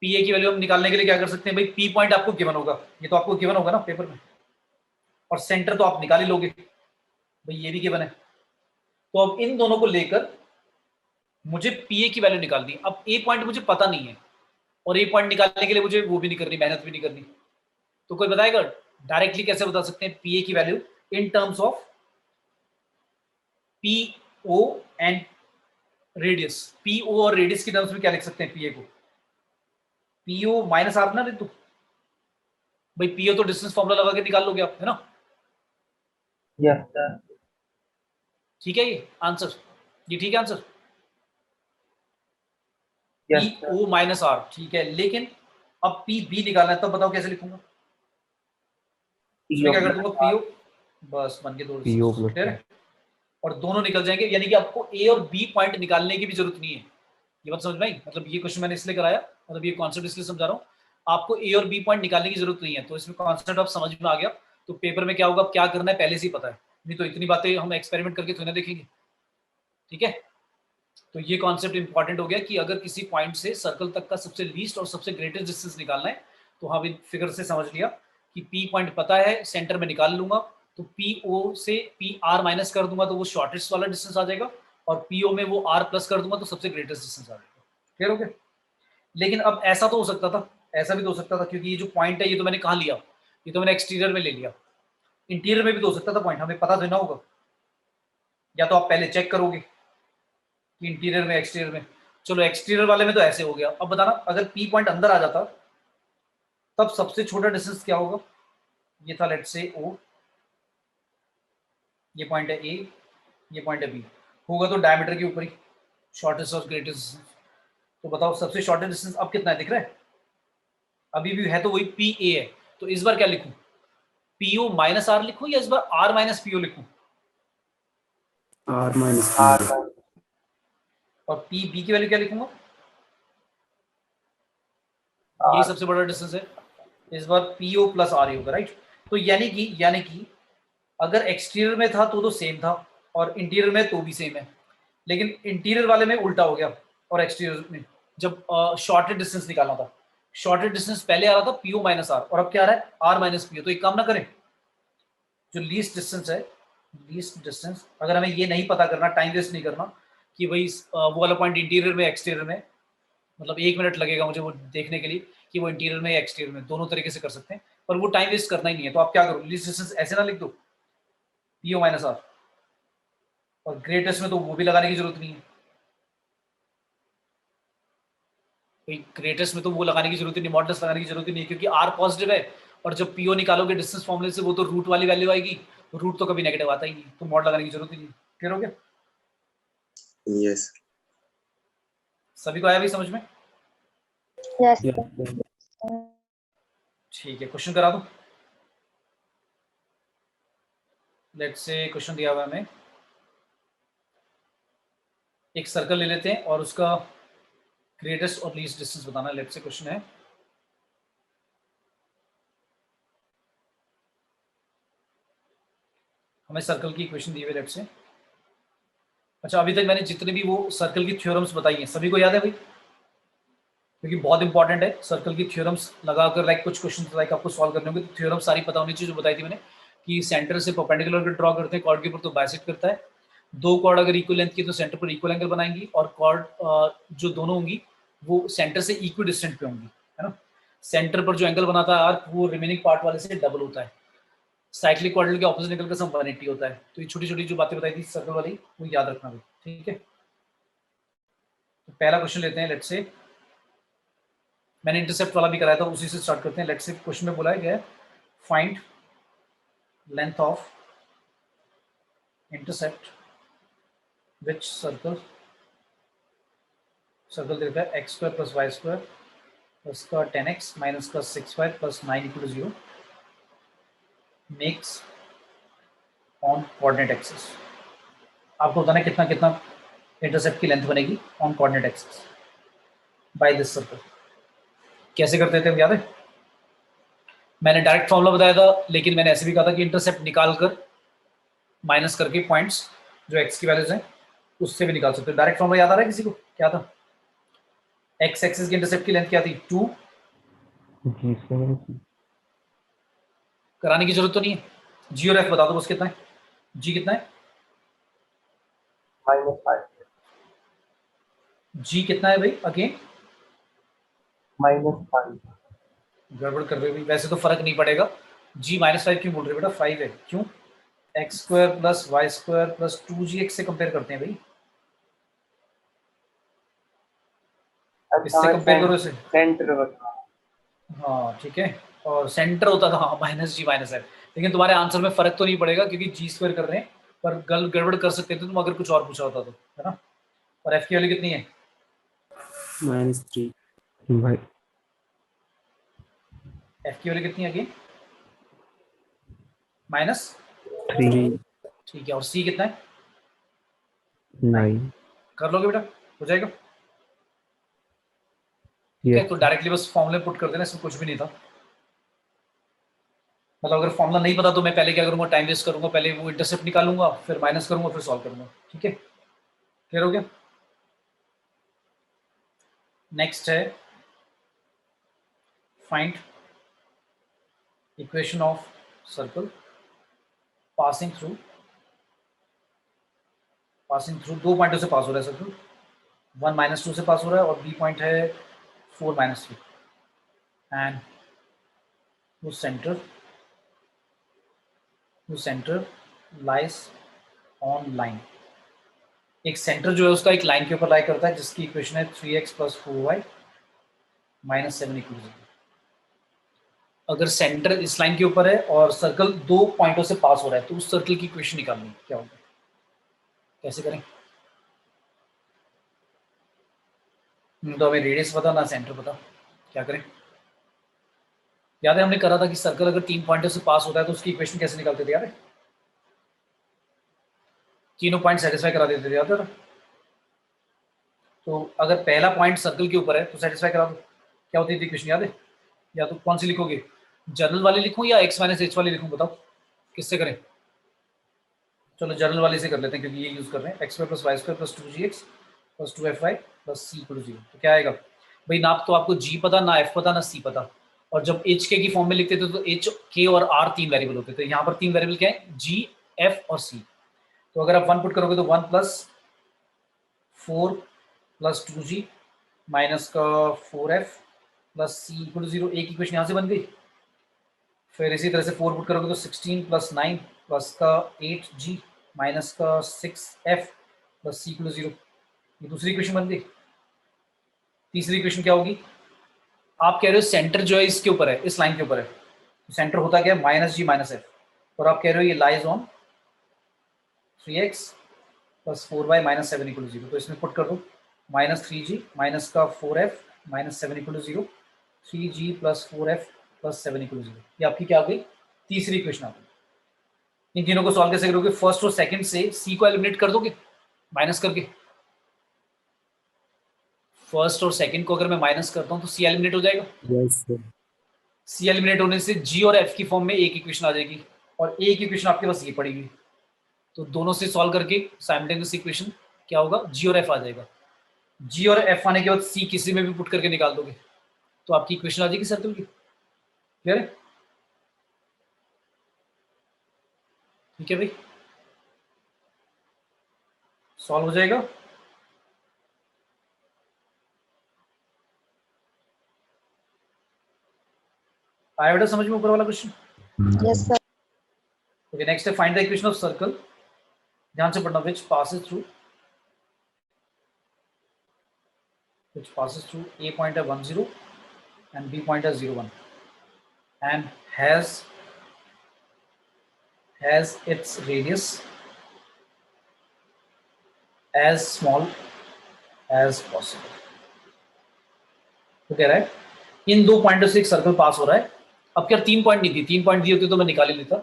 PA की वैल्यू हम निकालने के लिए क्या कर सकते हैं भाई, P पॉइंट आपको गिवन होगा, ये तो आपको गिवन होगा ना पेपर में, और सेंटर तो आप निकाल ही लोगे भाई, ये भी गिवन है। तो अब इन दोनों को लेकर मुझे PA की वैल्यू निकालनी है। अब A पॉइंट मुझे पता नहीं है, और ये पॉइंट निकालने के लिए मुझे वो भी नहीं करनी, मेहनत भी नहीं करनी। तो कोई बताएगा डायरेक्टली कैसे बता सकते हैं पी ए की value in terms of P O and radius? P O और रेडियस की टर्म्स में क्या लिख सकते हैं पी ए को? पी ओ माइनस आर ना रितु भाई, पी ओ तो डिस्टेंस फॉर्मूला लगा के निकाल लोगे आप, है ना? Yes sir. ठीक है ये आंसर, ये ठीक है answer, yes P O minus R. ठीक है, लेकिन अब पी बी निकालना है, तब बताओ कैसे लिखूंगा? इसमें क्या कर दूंगा? पी ओ, बस बन के दो PO डिस्टेंस, प्लस क्लियर है? और दोनों निकल जाएंगे, यानी कि आपको ए और बी पॉइंट निकालने की भी जरूरत नहीं है। ये बात समझ में आई? मतलब ये क्वेश्चन मैंने इसलिए कराया, मतलब ये कॉन्सेप्ट इसलिए समझा रहा हूँ, आपको ए और बी पॉइंट निकालने की जरूरत नहीं है। तो इसमें कॉन्सेप्ट आप समझ में आ गया, तो पेपर में क्या होगा, क्या करना है पहले से ही पता है, नहीं तो इतनी बातें हम एक्सपेरिमेंट करके थोड़ी ना देखेंगे। ठीक है, तो ये कॉन्सेप्ट इंपॉर्टेंट हो गया कि अगर किसी पॉइंट से सर्कल तक का सबसे लीस्ट और सबसे ग्रेटेस्ट डिस्टेंस निकालना है, तो हाँ भी फिगर से समझ लिया कि पी पॉइंट पता है, सेंटर में निकाल लूंगा, तो पी ओ से पी आर माइनस कर दूंगा तो वो शॉर्टेस्ट वाला डिस्टेंस आ जाएगा, और पी ओ में वो आर प्लस कर दूंगा तो सबसे ग्रेटेस्ट डिस्टेंस आ जाएगा। क्लियर हो गया? लेकिन अब ऐसा तो हो सकता था, ऐसा भी तो हो सकता था, क्योंकि ये जो पॉइंट है ये तो मैंने कहाँ लिया, ये तो मैंने एक्सटीरियर में ले लिया, इंटीरियर में भी तो हो सकता था पॉइंट, हमें पता देना होगा, या तो आप पहले चेक करोगे कि इंटीरियर में एक्सटीरियर में। चलो एक्सटीरियर वाले में तो ऐसे हो गया, अब बताना अगर पी पॉइंट अंदर आ जाता तब सबसे छोटा डिस्टेंस क्या होगा? ये था लेट्स से ओ, ये पॉइंट है ए, ये पॉइंट है बी, होगा तो डायमीटर के ऊपर ही शॉर्टेस्ट और ग्रेटेस्ट डिस्टेंस। तो बताओ सबसे शॉर्टेस्ट डिस्टेंस अब कितना है, दिख रहा है? अभी भी है तो वही पी ए है, तो इस बार क्या लिखूं? पी ओ माइनस आर लिखूं या इस बार आर माइनस पी ओ लिखूं? R minus R P. और पी बी की वैल्यू क्या लिखूंगा? यही सबसे बड़ा डिस्टेंस है, इस बार पी ओ प्लस आर होगा, राइट? तो यानी कि अगर एक्सटीरियर में था तो सेम था, और इंटीरियर में तो भी सेम है, लेकिन इंटीरियर वाले में उल्टा हो गया, और एक्सटीरियर में जब शॉर्टेड डिस्टेंस निकालना था, शॉर्टेड डिस्टेंस पहले आ रहा था पी ओ माइनस आर, और अब क्या आ रहा है? R minus P O. तो एक काम ना करें, जो लीस्ट डिस्टेंस है, लीस्ट डिस्टेंस अगर हमें ये नहीं पता करना, टाइम वेस्ट नहीं करना कि भाई वो वाला पॉइंट इंटीरियर में एक्सटीरियर में, मतलब 1 मिनट लगेगा मुझे वो देखने के लिए कि वो इंटीरियर में या एक्सटीरियर में, दोनों तरीके से कर सकते हैं, पर वो टाइम वेस्ट करना ही नहीं है। तो आप क्या करो, लीस्ट डिस्टेंस ऐसे ना लिख दो पी ओ माइनस आर, और ग्रेटेस्ट में तो वो भी लगाने की जरूरत नहीं है, ग्रेटेस्ट में तो वो लगाने की जरूरत ही नहीं, मॉडल्स लगाने की जरूरत ही नहीं, क्योंकि आर पॉजिटिव है, और जब पीओ निकालोगे डिस्टेंस फॉर्मूले से वो तो रूट वाली वैल्यू आएगी, रूट तो कभी नेगेटिव आता ही नहीं, तो मॉड लगाने की जरूरत ही नहीं। क्लियर हो गया? यस। सभी को आया भी समझ में? यस ठीक है, क्वेश्चन करा दो। लेट्स से क्वेश्चन दिया हुआ है हमें, एक सर्कल ले लेते हैं और उसका ग्रेटेस्ट और लीस्ट डिस्टेंस बताना। लेट्स से क्वेश्चन है, हमें सर्कल की इक्वेशन दी हुई है, लेट्स से। अच्छा, अभी तक मैंने जितने भी वो सर्कल की थ्योरम्स बताई हैं सभी को याद है भाई? क्योंकि बहुत इंपॉर्टेंट है सर्कल की थ्योरम्स लगाकर, लाइक कुछ क्वेश्चन लाइक आपको सॉल्व करने होंगे, तो थ्योरम सारी पता होनी चाहिए जो बताई थी मैंने, कि सेंटर से परपेंडिकुलर को ड्रॉ करते हैं, कॉर्ड के ऊपर तो बाइसेक्ट करता है, दो कॉर्ड अगर इक्वल लेंथ की तो सेंटर पर इक्वल एंगल बनाएंगी, और कॉर्ड जो दोनों होंगी वो सेंटर से इक्वी डिस्टेंट पे होंगी, है ना? सेंटर पर जो एंगल बनाता है आर्क, वो रिमेनिंग पार्ट वाले से डबल होता है, साइक्लिक क्वाड्रिल के ऑपोजिट एंगल का सम 180 होता है। तो ये छोटी छोटी जो बातें बताई थी सर्कल वाली वो याद रखना भाई, ठीक है? तो पहला क्वेश्चन लेते हैं, लेट्स से मैंने इंटरसेप्ट वाला भी कराया था, उसी से स्टार्ट करते हैं। लेट्स से क्वेश्चन में बोला है find length of intercept which circle देता है X square plus Y square plus का 10x माइनस का 6y plus 9 equal to 0 makes on coordinate axis. आपको बताना है कितना कितना इंटरसेप्ट की लेंथ बनेगी on coordinate axis by this circle. कैसे करते थे याद है? मैंने डायरेक्ट फॉर्मूला बताया था, लेकिन मैंने ऐसे भी कहा था कि इंटरसेप्ट निकाल कर माइनस करके पॉइंट्स जो एक्स की वैल्यूज हैं उससे भी निकाल सकते हो। डायरेक्ट फॉर्मूला याद आ रहा है किसी को? क्या था? एक्स एक्सिस की इंटरसेप्ट की लेंथ क्या थी? 2 G7 कराने की जरूरत तो नहीं है, जी और एफ बता दो बस कितना है। जी कितना है? -5। जी कितना है भाई? अगेन -5 गड़बड़ कर रहे हो वैसे तो फर्क नहीं पड़ेगा। g -5 क्यों बोल रहे हो बेटा? 5 है क्यों? x² + y² + 2gx से कंपेयर करते हैं भाई, इससे कंपेयर करो इसे। सेंटर बता। हाँ ठीक है, और सेंटर होता था हाँ -g -f, लेकिन तुम्हारे आंसर में फर्क तो नहीं पड़ेगा क्योंकि g² कर रहे हैं, पर गड़बड़ कर सकते थे तुम अगर कुछ और पूछा होता तो, है ना। और f की वैल्यू कितनी है? -3 भाई f की वैल्यू कितनी है? माइनस 3 ठीक है, और c कितना है? 9 कर लोगे बेटा, हो जाएगा। ठीक है, यस तो डायरेक्टली बस फॉर्मूले पुट कर देना, इसमें कुछ भी नहीं था। मतलब अगर फॉर्मूला नहीं पता तो मैं पहले क्या करूंगा, टाइम वेस्ट करूंगा, पहले वो इंटरसेप्ट निकालूंगा, फिर माइनस करूंगा, फिर सॉल्व करूंगा। ठीक है, क्लियर हो गया। नेक्स्ट है find equation of circle passing through दो पॉइंटों से पास हो रहा है सर्कल, 1 -2 से पास हो रहा है और बी पॉइंट है 4 -3 एंड वो सेंटर लाइज ऑन लाइन। एक सेंटर जो है उसका एक लाइन के ऊपर लाई करता है जिसकी इक्वेशन है 3x + 4y -7 = 0। अगर सेंटर इस लाइन के ऊपर है और सर्कल दो पॉइंटों से पास हो रहा है तो उस सर्कल की इक्वेशन निकालनी है, क्या होगा, कैसे करें? तो हमें रेडियस पता ना सेंटर पता, क्या करें? याद है हमने करा था कि सर्कल अगर 3 पॉइंटों से पास होता है तो उसकी इक्वेशन कैसे निकालते थे, याद है? तीनों पॉइंट सेटिस्फाई करा देते थे, याद है? तो अगर पहला पॉइंट सर्कल के ऊपर है तो सेटिस्फाई करा दो, क्या होती थी इक्वेशन, याद है? या तो कौन सी लिखोगे, जनरल वाली लिखूं या x - h वाली लिखूं, बताओ किससे करें? चलो जनरल वाले से कर लेते हैं क्योंकि ये यूज कर रहे हैं, x² + y² + 2gx + 2fy + c = 0। तो क्या आएगा भाई, ना तो आपको g पता, ना f पता, ना c पता, और जब h k की फॉर्म में लिखते थे तो h k और r 3 वेरिएबल होते थे, यहाँ पर 3 वेरिएबल क्या है, g f और c। तो अगर आप 1 पुट करोगे तो 1 + 4 + 2g - 4f + c = 0, एक इक्वेशन यहाँ से बन गई। फिर इसी तरह से 4 पुट करोगे तो 16 + 9 + 8g - 6f + c = 0, ये दूसरी इक्वेशन बन गई। तीसरी इक्वेशन क्या होगी, आप कह रहे हो सेंटर जो है इसके ऊपर है, इस लाइन के ऊपर है, तो सेंटर होता क्या है, -g - f, और आप कह रहे हो ये लाइज ऑन 3x + 4y -7 = 0, तो इसमें पुट कर दो -3g - 4f -7 = 0, 3g + 4f + 7 = 0, ये आपकी क्या आ गई, तीसरी इक्वेशन आ गई। इन तीनों को सॉल्व कैसे करोगे, फर्स्ट और सेकंड से c को एलिमिनेट कर दोगे माइनस करके, फर्स्ट और सेकंड को अगर मैं माइनस करता हूं तो c एलिमिनेट हो जाएगा। Yes sir. c एलिमिनेट होने से g और f की फॉर्म में एक इक्वेशन आ जाएगी, और एक इक्वेशन आपके पास ये पड़ेगी, तो दोनों से सॉल्व करके साइमल्टेनियस इक्वेशन क्या होगा, g और f आ जाएगा। g और f आने के बाद c किसी में भी पुट करके निकाल दोगे तो आपकी इक्वेशन आ जाएगी सर्कल की, क्लियर है? ठीक है भाई, सॉल्व हो जाएगा। आया बेटा समझ में ऊपर वाला question? Yes, sir. Okay, next है find the equation of circle, ध्यान से पढ़ना, which passes through a point है 1 0 and b point है 0 1 and has its radius as small as possible। तो कह रहा है इन दो पॉइंटों से एक सर्कल पास हो रहा है। अब क्या 3 पॉइंट नहीं दिए, 3 पॉइंट दिए होते तो मैं निकाल ही लेता,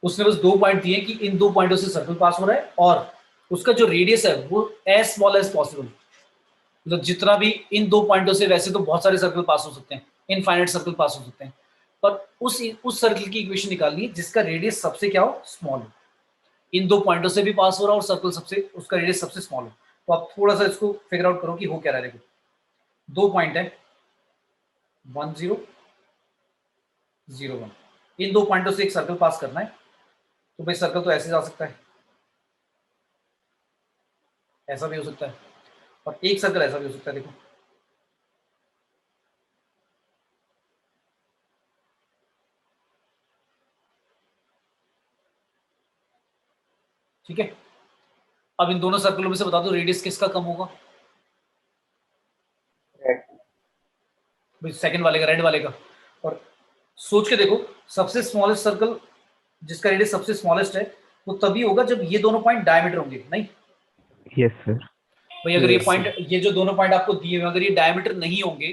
उसने बस 2 पॉइंट दिए कि इन 2 पॉइंटों से सर्कल पास हो रहा है और उसका जो रेडियस है वो एज स्मॉल एज पॉसिबल, मतलब जितना भी इन 2 पॉइंटों से, वैसे तो बहुत सारे सर्कल पास हो सकते हैं, इनफाइनाइट सर्कल पास हो सकते हैं, पर उस सर्कल की इक्वेशन निकालनी है जिसका रेडियस सबसे क्या हो, स्मॉल हो, इन 2 पॉइंटों से भी पास हो रहा हो और सर्कल सबसे, उसका रेडियस सबसे स्मॉल हो। तो आप थोड़ा सा इसको फिगर आउट करो कि हो क्या रहा है। देखो 2 पॉइंट है 1 0 0 1, इन 2 पॉइंटों से एक सर्कल पास करना है, तो भाई सर्कल तो ऐसे जा सकता है, ऐसा भी हो सकता है, और एक सर्कल ऐसा भी हो सकता है। देखो ठीक है, अब इन दोनों सर्कलों में से बता दो रेडियस किसका कम होगा? सेकंड वाले का, रेड वाले का। और सोच के देखो, सबसे स्मॉलेस्ट सर्कल जिसका रेडियस सबसे स्मॉलेस्ट है वो तभी होगा जब ये दोनों पॉइंट डायमीटर होंगे, नहीं? Yes sir. भाई अगर ये Yes, पॉइंट, ये जो दोनों पॉइंट आपको दिए हुए अगर ये डायमीटर नहीं होंगे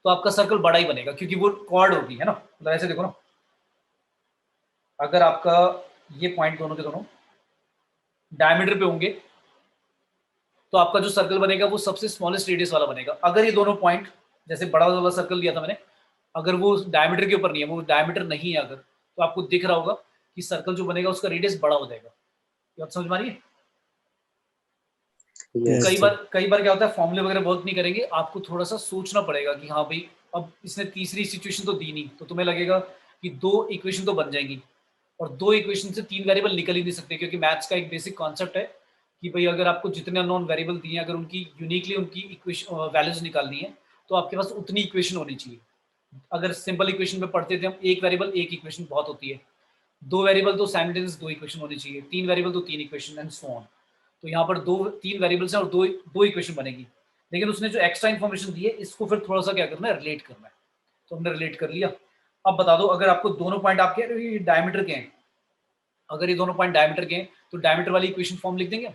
तो आपका सर्कल बड़ा ही बनेगा, क्योंकि वो कॉर्ड होगी, है ना? मतलब ऐसे देखो ना, अगर आपका ये पॉइंट दोनों के दोनों डायमीटर पे होंगे तो आपका जो सर्कल बनेगा वो सबसे स्मॉलेस्ट रेडियस वाला बनेगा। अगर ये दोनों पॉइंट, जैसे बड़ा वाला सर्कल दिया था मैंने, अगर वो डायमीटर के ऊपर नहीं है, वो डायमीटर नहीं है अगर, तो आपको दिख रहा होगा कि सर्कल जो बनेगा उसका रेडियस बड़ा हो जाएगा। ये बात समझ में आ रही है? Yes. कई बार क्या होता है, फॉर्मूले वगैरह वर्क नहीं करेंगे, आपको थोड़ा सा सोचना पड़ेगा कि हाँ भाई अब इसने तीसरी सिचुएशन तो दी नहीं, तो तुम्हें लगेगा कि दो इक्वेशन तो बन जाएंगी, और दो इक्वेशन से तीन वेरिएबल निकल ही नहीं सकते, क्योंकि मैथ्स का एक बेसिक कॉन्सेप्ट है कि भाई अगर आपको जितने अननोन वेरिएबल दिए हैं, अगर उनकी यूनिकली उनकी इक्वेशन वैल्यूज निकालनी है तो आपके पास उतनी इक्वेशन होनी चाहिए। अगर सिंपल इक्वेशन में पढ़ते थे हम, एक वेरिएबल एक इक्वेशन बहुत होती है, दो वेरिएबल तो साइमल्टेनियस दो इक्वेशन होनी चाहिए, तीन वेरिएबल तो तीन इक्वेशन, एंड सो ऑन। तो यहाँ पर दो तीन वेरिएबल्स हैं और दो दो इक्वेशन बनेगी, लेकिन उसने जो एक्स्ट्रा इन्फॉर्मेशन दी है इसको फिर थोड़ा सा क्या करना है, रिलेट करना है। तो हमने रिलेट कर लिया। अब बता दो, अगर आपको दोनों पॉइंट आपके डायमीटर के हैं, अगर ये दोनों पॉइंट डायमीटर के हैं तो डायमीटर वाली इक्वेशन फॉर्म लिख देंगे,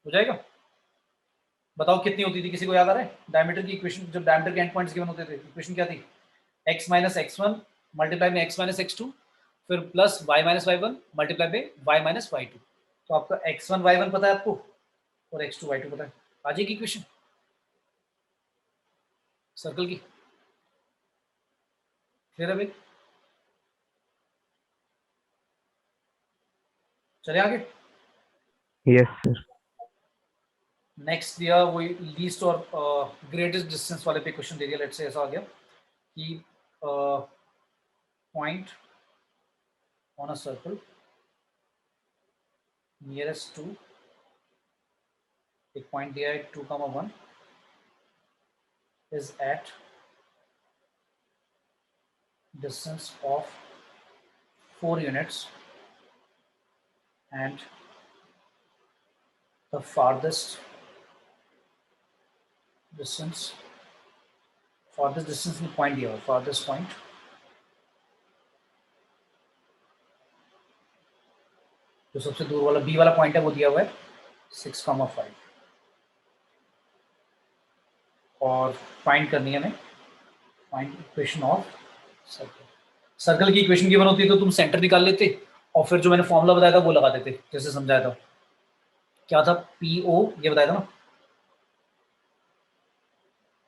हो जाएगा? बताओ कितनी होती थी, किसी को याद आ रहा है? डायमीटर की इक्वेशन, जब डायमीटर के एंड पॉइंट्स गिवन होते थे, इक्वेशन क्या थी? x माइनस x1 मल्टीप्लाई में x माइनस x2 फिर plus y minus y1 multiply में y माइनस y2। तो आपका x1 y1 पता है आपको और x2 y2 पता है, आ जाएगी इक्वेशन सर्कल की। फिर अभी चले आगे। Yes sir. नेक्स्ट दिया वही लीस्ट और ग्रेटेस्ट डिस्टेंस वाले पे क्वेश्चन दे दिया। लेट्स से ऐसा आ गया कि point on a circle nearest to, एक पॉइंट दिया है 2,1 is at distance of 4 units and the farthest distance में पॉइंट दिया हुआ, farthest point जो सबसे दूर वाला बी वाला पॉइंट है वो दिया हुआ है 6,5 और फाइंड करनी है हमें find equation of circle. Circle की इक्वेशन गिवन होती है तो तुम सेंटर निकाल लेते और फिर जो मैंने फॉर्मूला बताया था वो लगा देते, जैसे समझाया था। क्या था? PO, ये बताया था ना,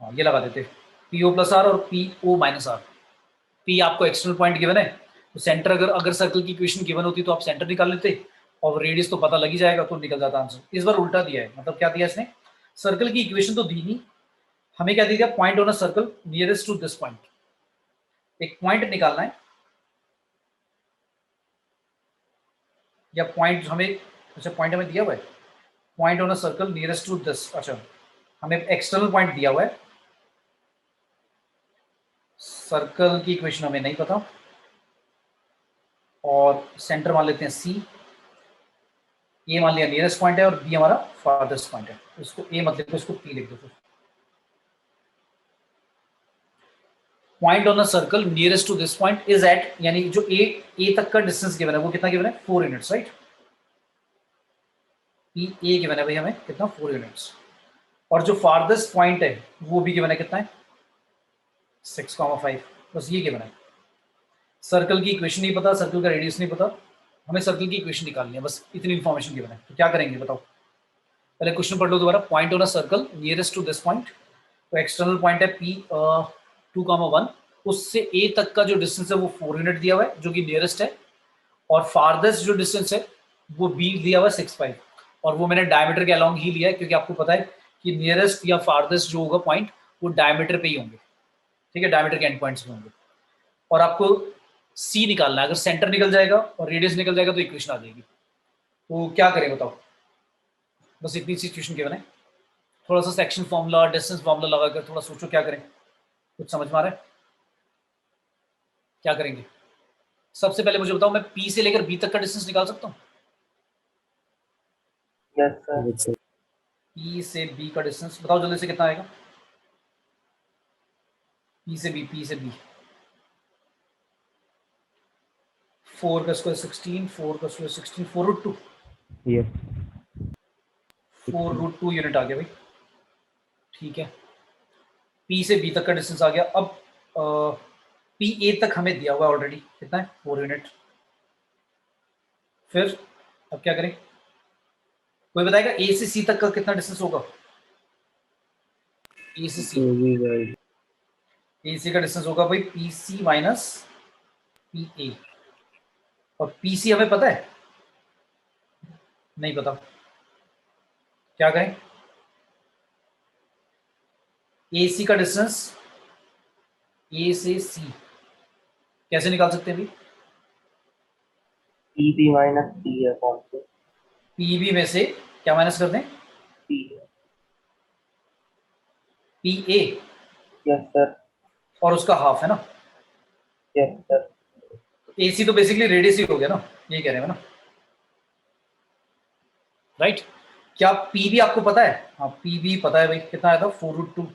हाँ ये लगा देते, PO प्लस आर और PO माइनस आर। P आपको एक्सटर्नल पॉइंट गिवन है, तो सेंटर अगर सर्कल की इक्वेशन गिवन होती तो आप सेंटर निकाल लेते और रेडियस तो पता लग ही जाएगा, तो निकल जाता आंसर। इस बार उल्टा दिया है, मतलब क्या दिया इसने, सर्कल की इक्वेशन तो दी नहीं, हमें क्या दिया? Point on a circle nearest to this point. एक पॉइंट निकालना है या पॉइंट हमें, अच्छा पॉइंट हमें दिया हुआ है, point on a circle nearest to this, अच्छा हमें एक्सटर्नल पॉइंट दिया हुआ है, सर्कल की इक्वेशन हमें नहीं पता, और सेंटर मान लेते हैं C, ए मान लिया नियरेस्ट पॉइंट है और बी हमारा फारदेस्ट पॉइंट है, इसको ए मत लिखो, इसको पी लिख दो। फिर point on a circle nearest to this point is at, यानी जो ए तक का डिस्टेंस गिवन है वो कितना गिवन है? 4 units, right? P A given है भाई हमें कितना? 4 यूनिट्स। और जो फारदेस्ट पॉइंट है वो भी गिवन है, कितना है? 6,5। बस ये गिवन है। सर्कल की इक्वेशन नहीं पता, सर्कल का रेडियस नहीं पता, हमें सर्कल की इक्वेशन निकालनी है, बस इतनी इन्फॉर्मेशन गिवन है। तो क्या करेंगे बताओ? पहले क्वेश्चन पढ़ लो दोबारा। Point on a circle nearest to this point, तो एक्सटर्नल पॉइंट है P 2,1, उससे A तक का जो डिस्टेंस है वो 4 यूनिट दिया हुआ है जो कि नियरेस्ट है, और फारदेस्ट जो डिस्टेंस है वो B दिया हुआ है 6,5, और वो मैंने डायमीटर के अलॉन्ग ही लिया है क्योंकि आपको पता है कि नियरेस्ट या फारदेस्ट जो होगा पॉइंट वो डायमीटर पे ही होंगे, ठीक है, डायमीटर के एंड पॉइंट्स में होंगे। और आपको C निकालना है, अगर सेंटर निकल जाएगा और रेडियस निकल जाएगा तो इक्वेशन आ जाएगी। तो क्या करें बताओ? बस इतनी सिचुएशन गिवन है, थोड़ा सा सेक्शन फॉर्मूला डिस्टेंस फॉर्मूला लगाकर थोड़ा सोचो क्या करें, कुछ समझ में आ रहा है? क्या करेंगे? सबसे पहले मुझे बताओ, मैं P से लेकर B तक का डिस्टेंस निकाल सकता हूँ? Yes, sir. Yes, sir. P से B का डिस्टेंस बताओ जल्दी से कितना आएगा? P से B 4 का स्क्वायर 16, 4 का स्क्वायर 16, 4√2 यस 4√2 यूनिट आ गया भाई। ठीक है, P से B तक का डिस्टेंस आ गया। अब PA तक हमें दिया हुआ है ऑलरेडी, कितना है? 4 यूनिट। फिर अब क्या करें? कोई बताएगा A से C तक का कितना डिस्टेंस होगा? A से C, AC का डिस्टेंस होगा भाई PC माइनस PA। और PC हमें पता है? नहीं पता। क्या करें? AC का डिस्टेंस A से C कैसे निकाल सकते हैं भाई? PB minus P है कौन से? PB में से क्या माइनस कर दें? P। PA Yes, sir. और उसका हाफ है ना? Yes, sir. AC तो बेसिकली रेडियस ही हो गया ना, ये कह रहे हैं ना, राइट? क्या PB आपको पता है? हाँ PB पता है भाई, कितना आया था? 4√2।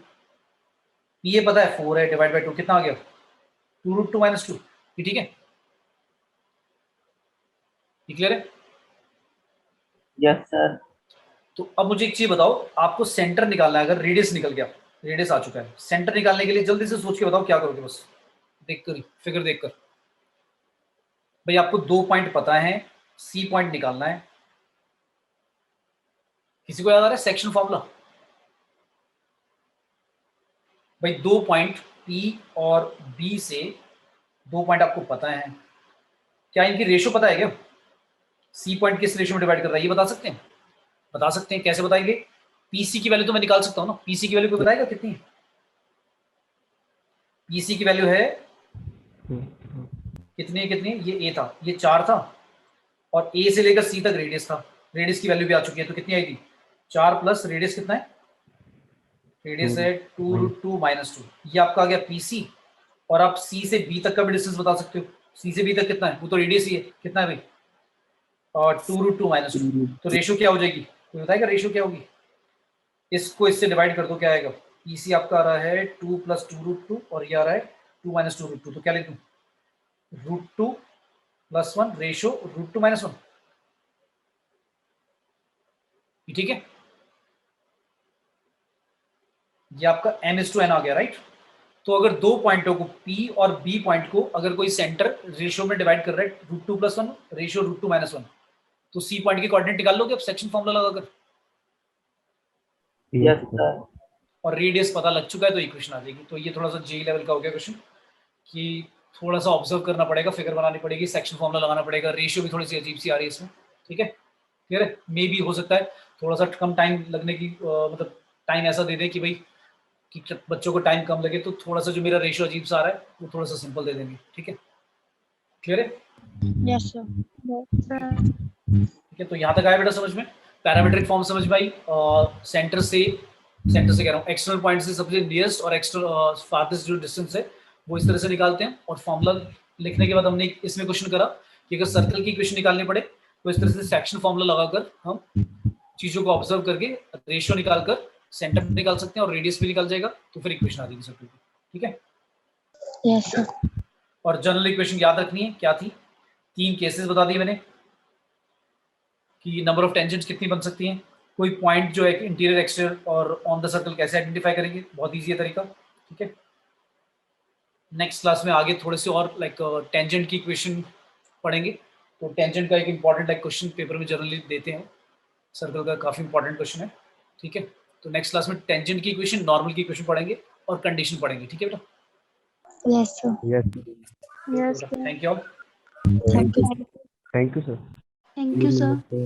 PA पता है 4 है, डिवाइड बाई 2 कितना आ गया? 2√2 माइनस 2। ठीक है, क्लियर है? Yes, sir. तो अब मुझे एक चीज बताओ, आपको सेंटर निकालना है। अगर रेडियस निकल गया, रेडियस आ चुका है, सेंटर निकालने के लिए जल्दी से सोच के बताओ क्या करोगे? बस देखकर, फिगर देखकर भाई, आपको 2 पॉइंट पता है, C पॉइंट निकालना है। किसी को याद आ रहा है सेक्शन फॉर्मूला? भाई 2 पॉइंट P और B से 2 पॉइंट आपको पता है, क्या इनकी रेशो पता है क्या? C पॉइंट किस रेशो में डिवाइड कर रहा है ये बता सकते हैं? बता सकते हैं, कैसे बताएंगे? PC की वैल्यू तो मैं निकाल सकता हूँ ना। PC की वैल्यू कोई बताएगा कितनी है? PC की वैल्यू है कितनी? ये A था, ये 4 था, और A से लेकर C तक रेडियस था। रेडियस की वैल्यू भी आ चुकी है, तो कितनी आएगी? 4 प्लस रेडियस कितना है? रेडियस है 2√2 माइनस 2। ये आपका आ गया PC। और आप C से B तक का भी डिस्टेंस बता सकते हो। C से B तक कितना है? वो तो रेडियस ही है, कितना है भाई? और 2√2 माइनस 2। तो रेशो क्या हो जाएगी? कोई बताएगा रेशो क्या होगी? इसको इससे डिवाइड कर दो, क्या आएगा? PC आपका आ रहा है 2 प्लस 2√2 और ये आ रहा है 2 माइनस 2√2। तो क्या लिख दूं? √2 प्लस 1 रेशो √2 माइनस 1। ठीक है, ये आपका n/n आ गया, राइट? तो अगर 2 पॉइंटों को P और B पॉइंट को अगर कोई सेंटर रेशो में डिवाइड कर रहा है √2 प्लस 1 रेशो √2 माइनस 1, तो C पॉइंट की कोऑर्डिनेट निकाल लोगे अब सेक्शन फॉर्मूला लगाकर? Yes, sir. और रेडियस पता लग चुका है तो इक्वेशन आ जाएगी। तो ये थोड़ा सा जेई लेवल का हो गया क्वेश्चन, कि थोड़ा सा ऑब्जर्व करना पड़ेगा, फिगर बनानी पड़ेगी, सेक्शन फॉर्मूला लगाना पड़ेगा। रेशियो भी थोड़ी सी अजीब सी आ रही है इसमें, ठीक है? क्लियर है? मे भी हो सकता है थोड़ा सा कम टाइम लगने की, मतलब टाइम ऐसा दे दें कि भाई कि बच्चों को टाइम कम लगे, तो थोड़ा सा जो मेरा रेशियो अजीब सा आ रहा है वो थोड़ा सा सिंपल दे देंगे, ठीक है? क्लियर है? Yes, sir. Yes, sir. ठीक है, तो यहाँ तक आया बेटा समझ में? पैरामीट्रिक फॉर्म समझ में आई? सेंटर से कह रहा हूँ, एक्सटर्नल पॉइंट से सबसे नियरेस्ट और एक्सटर्नल फारदेस्ट जो डिस्टेंस है वो इस तरह से निकालते हैं। और फॉर्मूला लिखने के बाद हमने इसमें क्वेश्चन करा कि अगर सर्कल की इक्वेशन निकालनी पड़े तो इस तरह से सेक्शन फॉर्मूला लगाकर हम चीजों को ऑब्जर्व करके रेशियो निकालकर सेंटर निकाल सकते हैं और रेडियस भी निकाल जाएगा, तो फिर इक्वेशन आ जाएगी सर्कल की, ठीक है? Yes, sir. और जनरल इक्वेशन याद रखनी है, क्या थी? 3 केसेस बता दिए मैंने कि नंबर ऑफ टेंजेंट्स कितनी बन सकती हैं, कोई पॉइंट जो है इंटीरियर एक्सटीरियर और ऑन द सर्कल कैसे आइडेंटिफाई करेंगे, बहुत ईजी है तरीका, ठीक है? नेक्स्ट क्लास में आगे थोड़े से और लाइक टेंजेंट की इक्वेशन पढ़ेंगे। तो टेंजेंट का एक इंपॉर्टेंट लाइक क्वेश्चन पेपर में जनरली देते हैं, सर्कल का काफ़ी इंपॉर्टेंट क्वेश्चन है, ठीक है? तो नेक्स्ट क्लास में टेंजेंट की इक्वेशन, नॉर्मल की इक्वेशन पढ़ेंगे और कंडीशन पढ़ेंगे, ठीक है बेटा? Yes, sir. Yes Yes, sir. Thank you all. Thank you. Thank you sir. Thank you, sir. Sir.